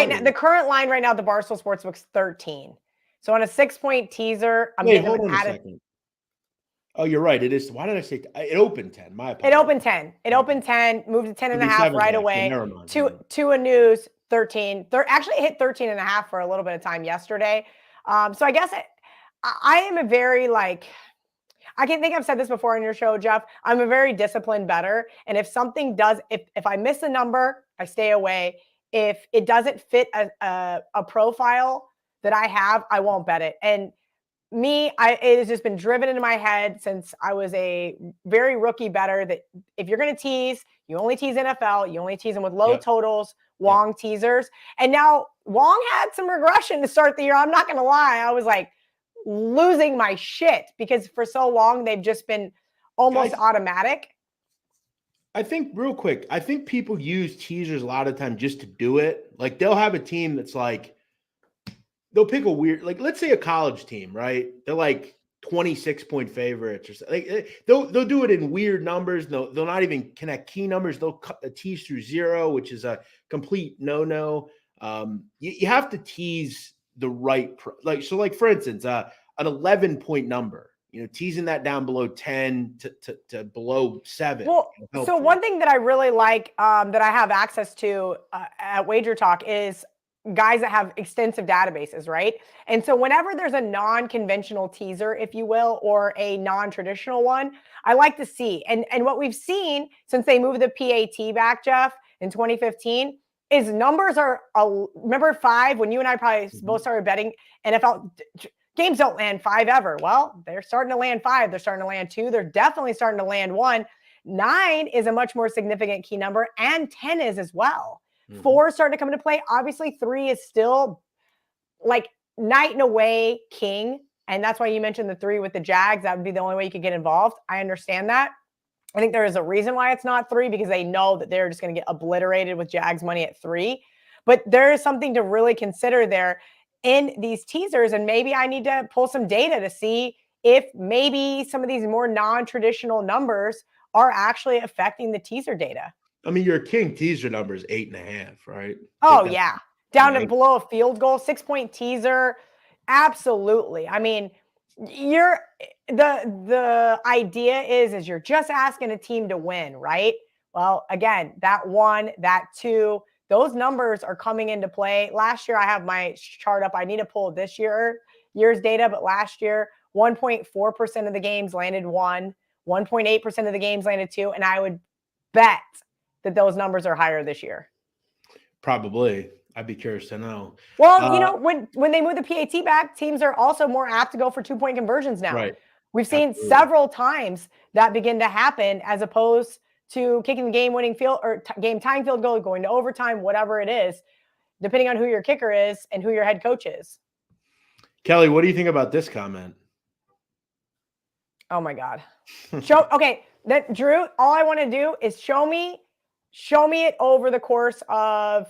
now, the current line right now, the Barstool Sports Book's 13. So on a 6-point teaser, I'm getting them added. Oh, you're right. It is. Why did I say it opened 10? My apologies. It opened 10. Moved to 10.5 right away. To a news 13. Actually, it hit 13 and a half for a little bit of time yesterday. So I guess I am a very I can think I've said this before on your show, Jeff. I'm a very disciplined bettor. And if something does, if I miss a number, I stay away. If it doesn't fit a profile that I have, I won't bet it. And it has just been driven into my head since I was a very rookie bettor that if you're going to tease, you only tease NFL, you only tease them with low totals, Wong teasers. And now Wong had some regression to start the year. I'm not going to lie. I was like losing my shit because for so long they've just been almost automatic. I think real quick, I think people use teasers a lot of time just to do it. Like they'll have a team that's like, they'll pick a weird, like let's say a college team, right? They're like 26-point favorites or something. Like, they'll do it in weird numbers. They'll not even connect key numbers. They'll cut the tease through 0, which is a complete no. You have to tease the right, like for instance, an 11-point number. Teasing that down below 10 to below 7. Well, so one thing that I really like that I have access to at Wager Talk is guys that have extensive databases, right? And so whenever there's a non-conventional teaser, if you will, or a non-traditional one, I like to see. And what we've seen since they moved the PAT back, Jeff, in 2015, is numbers are, remember 5, when you and I probably both started betting NFL, games don't land 5 ever. Well, they're starting to land 5. They're starting to land 2. They're definitely starting to land 1. 9 is a much more significant key number, and 10 is as well. 4 is starting to come into play. Obviously, 3 is still like night and away king. And that's why you mentioned the 3 with the Jags. That would be the only way you could get involved. I understand that. I think there is a reason why it's not 3 because they know that they're just going to get obliterated with Jags money at 3. But there is something to really consider there in these teasers. And maybe I need to pull some data to see if maybe some of these more non-traditional numbers are actually affecting the teaser data. I mean, your king teaser number is 8.5, right? Oh, yeah. Down to below a field goal, 6-point teaser. Absolutely. I mean, the idea is you're just asking a team to win, right? Well, again, that 1, that 2, those numbers are coming into play. Last year, I have my chart up. I need to pull this year's data, but last year, 1.4% of the games landed 1, 1.8% of the games landed 2, and I would bet that those numbers are higher this year. Probably. I'd be curious to know. Well, when they move the PAT back, teams are also more apt to go for 2-point conversions now. Right. We've seen several times that begin to happen as opposed to kicking the game-winning field or game-tying field goal, going to overtime, whatever it is, depending on who your kicker is and who your head coach is. Kelly, what do you think about this comment? Oh, my God. Drew, all I want to do is show me it over the course of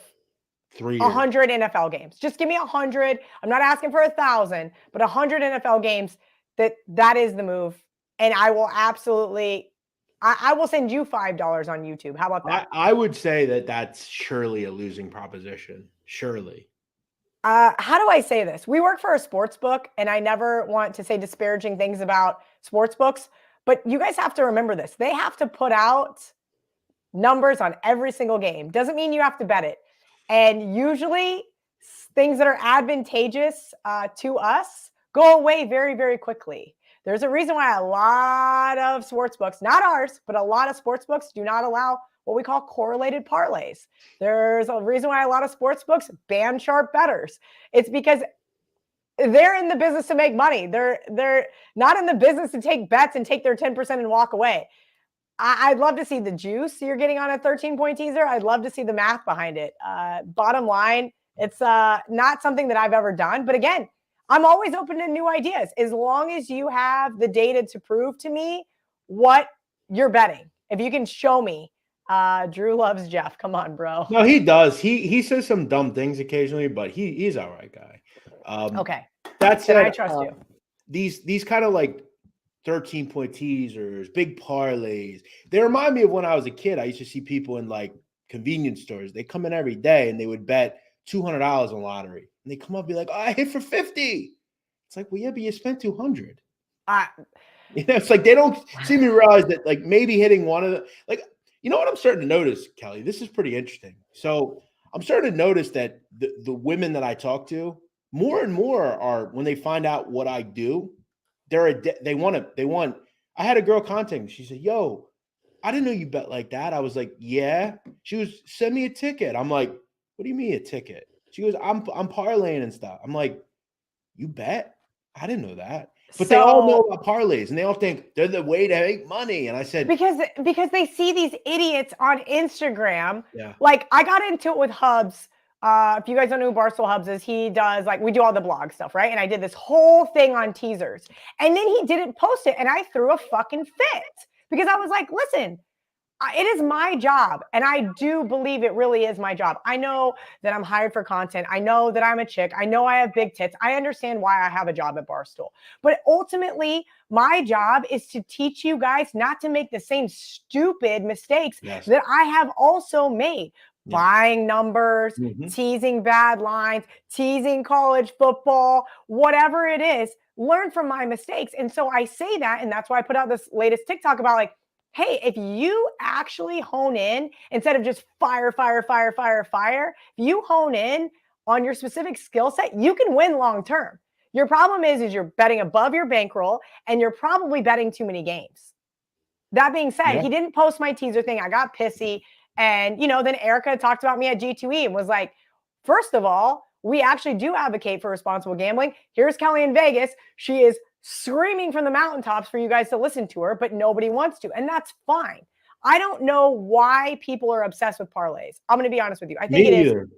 100 NFL games. Just give me 100. I'm not asking for 1,000, but 100 NFL games that is the move. And I will absolutely, I will send you $5 on YouTube. How about that? I would say that that's surely a losing proposition. Surely. How do I say this? We work for a sports book, and I never want to say disparaging things about sports books, but you guys have to remember this. They have to put out numbers on every single game. Doesn't mean you have to bet it. And usually things that are advantageous to us go away very, very quickly. There's a reason why a lot of sports books, not ours, but a lot of sports books do not allow what we call correlated parlays. There's a reason why a lot of sports books ban sharp bettors. It's because they're in the business to make money. They're not in the business to take bets and take their 10% and walk away. I'd love to see the juice you're getting on a 13-point teaser. I'd love to see the math behind it. Bottom line, it's not something that I've ever done. But again, I'm always open to new ideas as long as you have the data to prove to me what you're betting. If you can show me, Drew loves Jeff. Come on, bro. No, he does. He says some dumb things occasionally, but he's all right guy. Okay. That said, I trust you. These kind of like 13-point teasers, big parlays. They remind me of when I was a kid. I used to see people in like convenience stores. They come in every day and they would bet $200 on lottery. And they come up and be like, oh, I hit for 50. It's like, well, yeah, but you spent 200. It's like they don't seem to realize that like maybe hitting one of the like, you know what I'm starting to notice, Kelly? This is pretty interesting. So I'm starting to notice that the women that I talk to more and more are, when they find out what I do, they want. I had a girl contact me. She said, "Yo, I didn't know you bet like that." I was like, "Yeah." She was, "Send me a ticket." I'm like, "What do you mean a ticket?" She goes, I'm parlaying and stuff." I'm like, "You bet? I didn't know that." But they all know So about parlays and they all think they're the way to make money. And I said, because they see these idiots on Instagram. "Yeah, Like I got into it with Hubs. If you guys don't know who Barstool Hubs is, he does like we do all the blog stuff, right? And I did this whole thing on teasers, and then he didn't post it, and I threw a fucking fit because I was like, listen. It is my job. And I do believe it really is my job. I know that I'm hired for content. I know that I'm a chick. I know I have big tits. I understand why I have a job at Barstool. But ultimately, my job is to teach you guys not to make the same stupid mistakes yes, that I have also made. yeah. Buying numbers, Mhm. teasing bad lines, teasing college football, whatever it is, learn from my mistakes. And so I say that, and that's why I put out this latest TikTok about like, hey, if you actually hone in instead of just fire, if you hone in on your specific skill set, you can win long term. Your problem is you're betting above your bankroll and you're probably betting too many games. That being said, Yeah. he didn't post my teaser thing. I got pissy. And, then Erica talked about me at G2E and was like, first of all, we actually do advocate for responsible gambling. Here's Kelly in Vegas. She is screaming from the mountaintops for you guys to listen to her, but nobody wants to. And that's fine. I don't know why people are obsessed with parlays. I'm going to be honest with you. I think Me it is. either.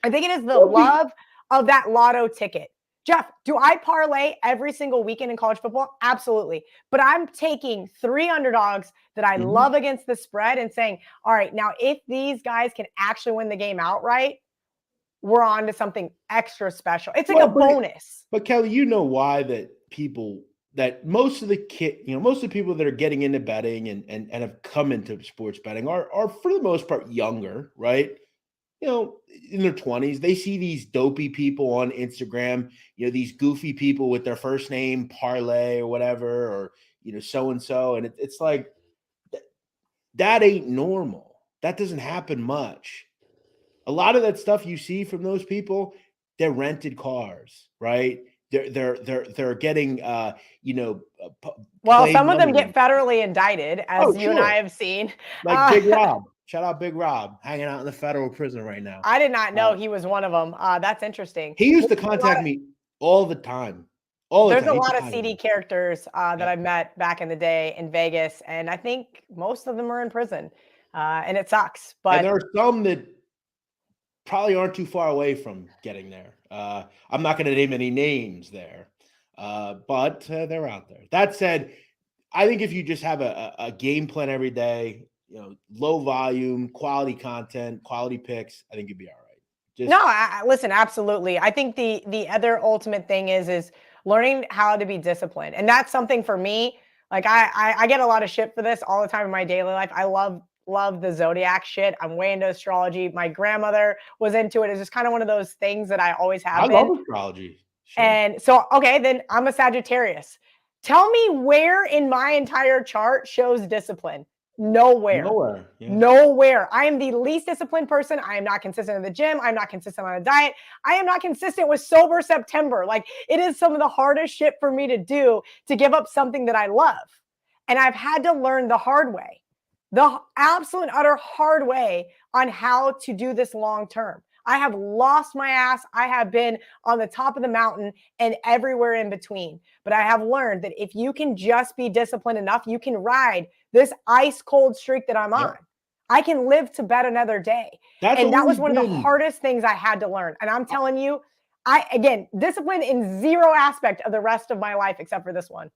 I think it is the love of that lotto ticket. Jeff, do I parlay every single weekend in college football? Absolutely. But I'm taking 3 underdogs that I love against the spread and saying, all right, now if these guys can actually win the game outright, we're on to something extra special. It's like a bonus. But Kelly, you know why that most of the most of the people that are getting into betting and have come into sports betting are for the most part younger, right? In their 20s. They see these dopey people on Instagram, these goofy people with their first name parlay or whatever, or so and so, and it's like that ain't normal. That doesn't happen much. A lot of that stuff you see from those people, they're rented cars, right? They're getting well, play some of them money. get federally indicted, as you and I Sure. have seen. Like Big Rob. Shout out Big Rob, hanging out in the federal prison right now. I did not know he was one of them. That's interesting. He used to contact me all the time. All the There's time. a lot of CD characters that I met back in the day in Vegas, and I think most of them are in prison, and it sucks. But and there are some that probably aren't too far away from getting there. I'm not going to name any names there, but they're out there. That said, I think if you just have a game plan every day, low volume, quality content, quality picks, I think you'd be all right. No, listen, absolutely. I think the other ultimate thing is learning how to be disciplined, and that's something for me. Like I get a lot of shit for this all the time in my daily life. I love the zodiac shit. I'm way into astrology. My grandmother was into it. It's just kind of one of those things that I always have been. I love astrology. Sure. And so, okay, then I'm a Sagittarius. Tell me where in my entire chart shows discipline. Nowhere. Yeah. Nowhere. I am the least disciplined person. I am not consistent in the gym. I'm not consistent on a diet. I am not consistent with sober September. Like, it is some of the hardest shit for me to do to give up something that I love. And I've had to learn the hard way, the absolute utter hard way on how to do this long term. I have lost my ass. I have been on the top of the mountain and everywhere in between. But I have learned that if you can just be disciplined enough, you can ride this ice cold streak that I'm on. I can live to bet another day. And that was one of the hardest things I had to learn. And I'm telling you, discipline in zero aspect of the rest of my life except for this one.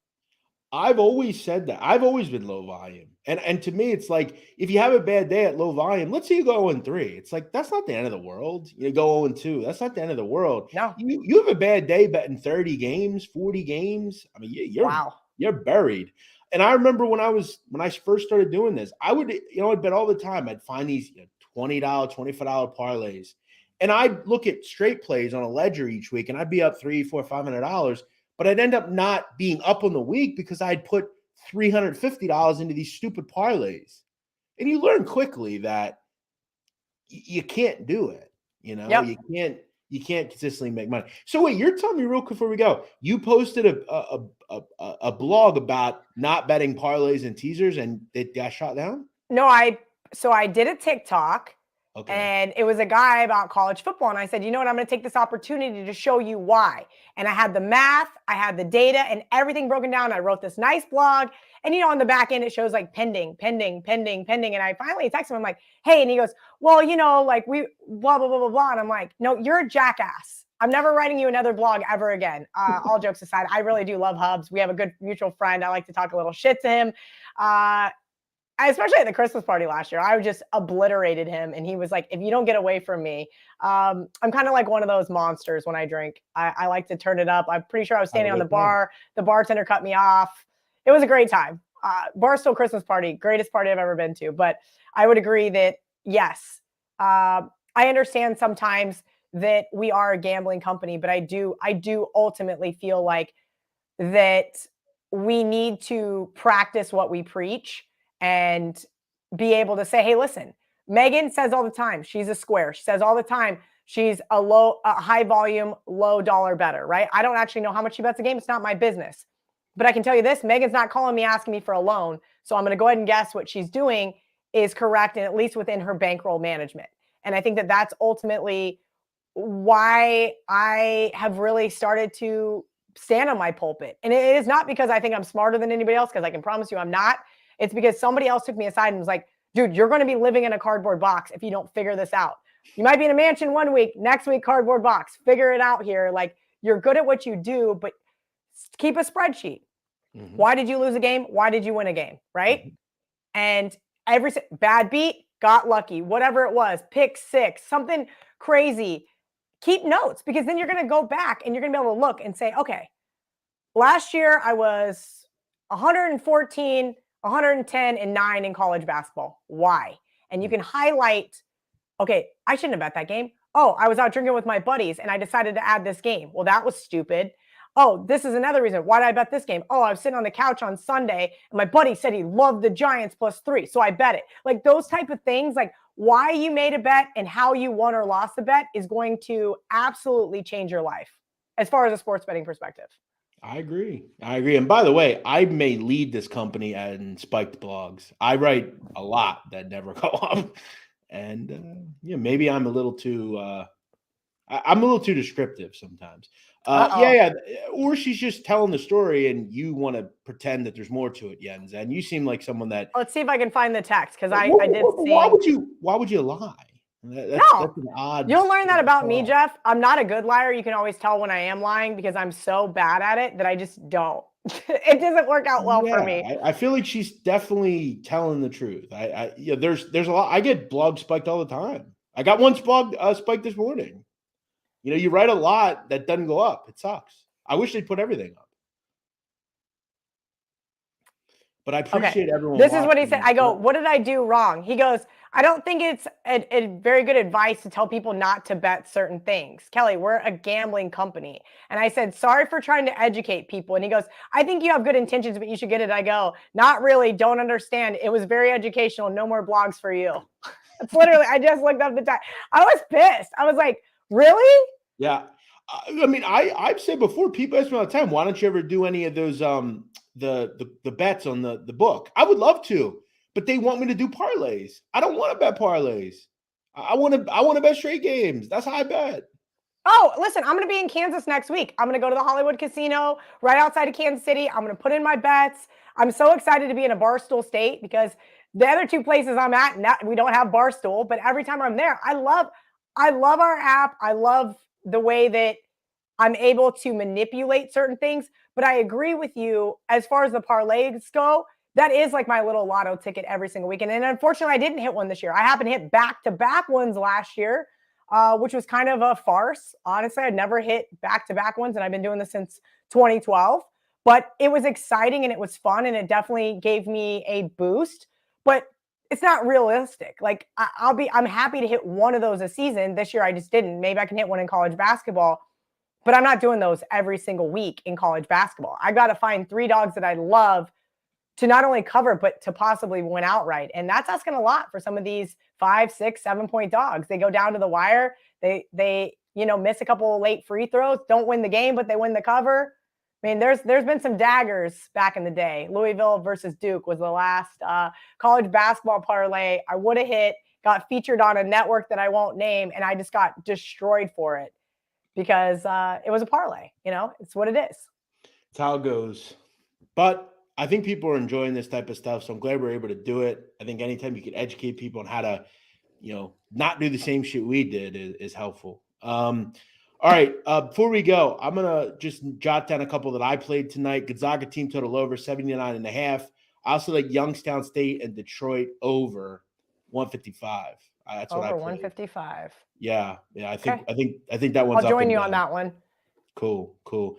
I've always said that. I've always been low volume. And to me, it's like, if you have a bad day at low volume, let's say you go 0-3. It's like, that's not the end of the world. You go 0-2. That's not the end of the world. No. You have a bad day betting 30 games, 40 games. I mean, you're buried. And I remember when I first started doing this, I would, I'd bet all the time. I'd find these $20, $25 parlays. And I'd look at straight plays on a ledger each week, and I'd be up $300, $400, $500. But I'd end up not being up on the week because I'd put $350 into these stupid parlays. And you learn quickly that you can't do it. You know, Yep. you can't consistently make money. So wait, you're telling me real quick before we go, you posted a blog about not betting parlays and teasers, and it got shot down? No, I did a TikTok. Okay. And it was a guy about college football. And I said, you know what? I'm going to take this opportunity to show you why. And I had the math, I had the data, and everything broken down. I wrote this nice blog. And, on the back end, it shows like pending. And I finally texted him. I'm like, hey. And he goes, well, like we blah, blah, blah, blah, blah. And I'm like, no, you're a jackass. I'm never writing you another blog ever again. All jokes aside, I really do love Hubs. We have a good mutual friend. I like to talk a little shit to him. Especially at the Christmas party last year, I just obliterated him. And he was like, if you don't get away from me, I'm kind of like one of those monsters when I drink. I like to turn it up. I'm pretty sure I was standing on the bar. The bartender cut me off. It was a great time. Barstool Christmas party, greatest party I've ever been to. But I would agree that, yes, I understand sometimes that we are a gambling company, but I do ultimately feel like that we need to practice what we preach and be able to say, hey, listen, Megan says all the time, she's a square. She says all the time, she's a high volume, low dollar better, right? I don't actually know how much she bets a game. It's not my business. But I can tell you this, Megan's not calling me, asking me for a loan. So I'm going to go ahead and guess what she's doing is correct, and at least within her bankroll management. And I think that that's ultimately why I have really started to stand on my pulpit. And it is not because I think I'm smarter than anybody else, because I can promise you I'm not. It's because somebody else took me aside and was like, dude, you're going to be living in a cardboard box if you don't figure this out. You might be in a mansion one week, next week, cardboard box. Figure it out here. Like, you're good at what you do, but keep a spreadsheet. Mm-hmm. Why did you lose a game? Why did you win a game? Right? Mm-hmm. And every bad beat, got lucky, whatever it was, pick six, something crazy. Keep notes, because then you're going to go back and you're going to be able to look and say, okay, last year I was 114, 110 and 9 in college basketball. Why? And you can highlight, okay, I shouldn't have bet that game. Oh, I was out drinking with my buddies and I decided to add this game. Well, that was stupid. Oh, this is another reason. Why did I bet this game? Oh, I was sitting on the couch on Sunday and my buddy said he loved the Giants +3. So I bet it. Like those type of things, like why you made a bet and how you won or lost the bet is going to absolutely change your life as far as a sports betting perspective. I agree. And by the way, I may lead this company and spiked blogs. I write a lot that never go up. And maybe I'm a little too I'm a little too descriptive sometimes. Yeah. Or she's just telling the story and you want to pretend that there's more to it, Jens. And you seem like someone that let's see if I can find the text, because I did see. Why would you lie? That's an odd. You'll learn that about me, Jeff. I'm not a good liar. You can always tell when I am lying because I'm so bad at it that I just don't. It doesn't work out well for me. I feel like she's definitely telling the truth. There's a lot. I get blogs spiked all the time. I got one blog spiked this morning. You write a lot that doesn't go up. It sucks. I wish they'd put everything up. But I appreciate everyone. This is what he said. I go, what did I do wrong? He goes, I don't think it's a very good advice to tell people not to bet certain things. Kelly, we're a gambling company. And I said, sorry for trying to educate people. And he goes, I think you have good intentions, but you should get it. I go, not really. Don't understand. It was very educational. No more blogs for you. It's literally, I just looked up the time. I was pissed. I was like, really? Yeah. I mean, I've said before, people ask me all the time, why don't you ever do any of those the bets on the book? I would love to, but they want me to do parlays. I don't want to bet parlays. I want to bet straight games. That's how I bet. Oh, listen, I'm going to be in Kansas next week. I'm going to go to the Hollywood Casino right outside of Kansas City. I'm going to put in my bets. I'm so excited to be in a Barstool state because the other two places I'm at, we don't have Barstool, but every time I'm there, I love our app. I love the way that I'm able to manipulate certain things, but I agree with you as far as the parlays go. That is like my little lotto ticket every single weekend. And unfortunately, I didn't hit one this year. I happened to hit back-to-back ones last year, which was kind of a farce. Honestly, I'd never hit back-to-back ones, and I've been doing this since 2012. But it was exciting and it was fun, and it definitely gave me a boost. But it's not realistic. Like I'm happy to hit one of those a season. This year I just didn't. Maybe I can hit one in college basketball, but I'm not doing those every single week in college basketball. I got to find 3 dogs that I love to not only cover, but to possibly win outright. And that's asking a lot for some of these 5, 6, 7 point dogs. They go down to the wire. They miss a couple of late free throws, don't win the game, but they win the cover. I mean, there's been some daggers back in the day. Louisville versus Duke was the last college basketball parlay I would have hit, got featured on a network that I won't name, and I just got destroyed for it because it was a parlay. It's what it is. It's how it goes. But I think people are enjoying this type of stuff, so I'm glad we're able to do it. I think anytime you can educate people on how to, not do the same shit we did is helpful. All right, before we go, I'm going to just jot down a couple that I played tonight. Gonzaga team total over 79.5. I also like Youngstown State and Detroit over 155. That's what I Over played. 155. Yeah. I think Okay. I think that one's I'll join up you and on down. that one. Cool.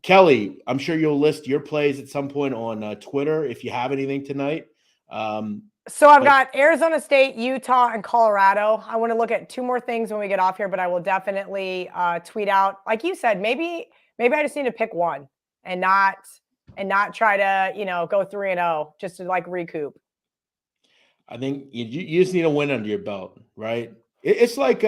Kelly, I'm sure you'll list your plays at some point on Twitter if you have anything tonight. So I've got Arizona State, Utah, and Colorado. I want to look at two more things when we get off here, but I will definitely tweet out. Like you said, maybe I just need to pick one and not try to go 3-0 just to like recoup. I think you just need a win under your belt, right? It's like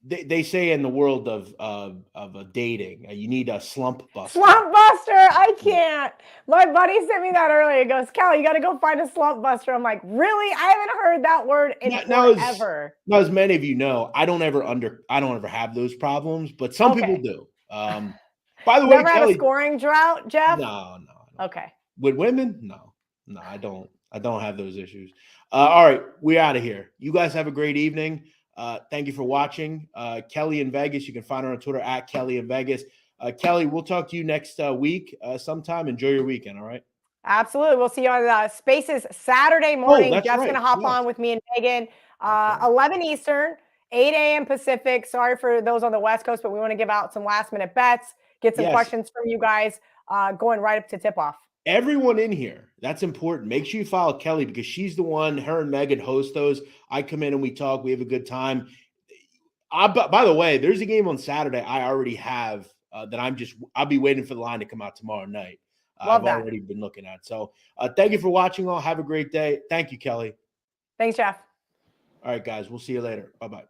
they say in the world of dating, you need a slump buster. Slump buster, I can't. My buddy sent me that earlier. He goes, "Cal, you got to go find a slump buster." I'm like, really? I haven't heard that word in forever. Now, as many of you know, I don't ever have those problems, but some people do. By the way, never had Kelly, a scoring drought, Jeff? No. Okay. With women, no, I don't have those issues. All right, we're out of here. You guys have a great evening. Thank you for watching. Kelly in Vegas. You can find her on Twitter at Kelly in Vegas. Kelly, we'll talk to you next week sometime. Enjoy your weekend, all right? Absolutely. We'll see you on Spaces Saturday morning. That's Jeff's right. going to hop on with me and Megan, 11 Eastern, 8 a.m. Pacific. Sorry for those on the West Coast, but we want to give out some last-minute bets, get some questions from you guys going right up to tip-off. Everyone in here, that's important. Make sure you follow Kelly because she's the one, her and Megan host those. I come in and we talk. We have a good time. By the way, there's a game on Saturday I already have that I'll be waiting for the line to come out tomorrow night. I've already been looking at. So thank you for watching all. Have a great day. Thank you, Kelly. Thanks, Jeff. All right, guys. We'll see you later. Bye-bye.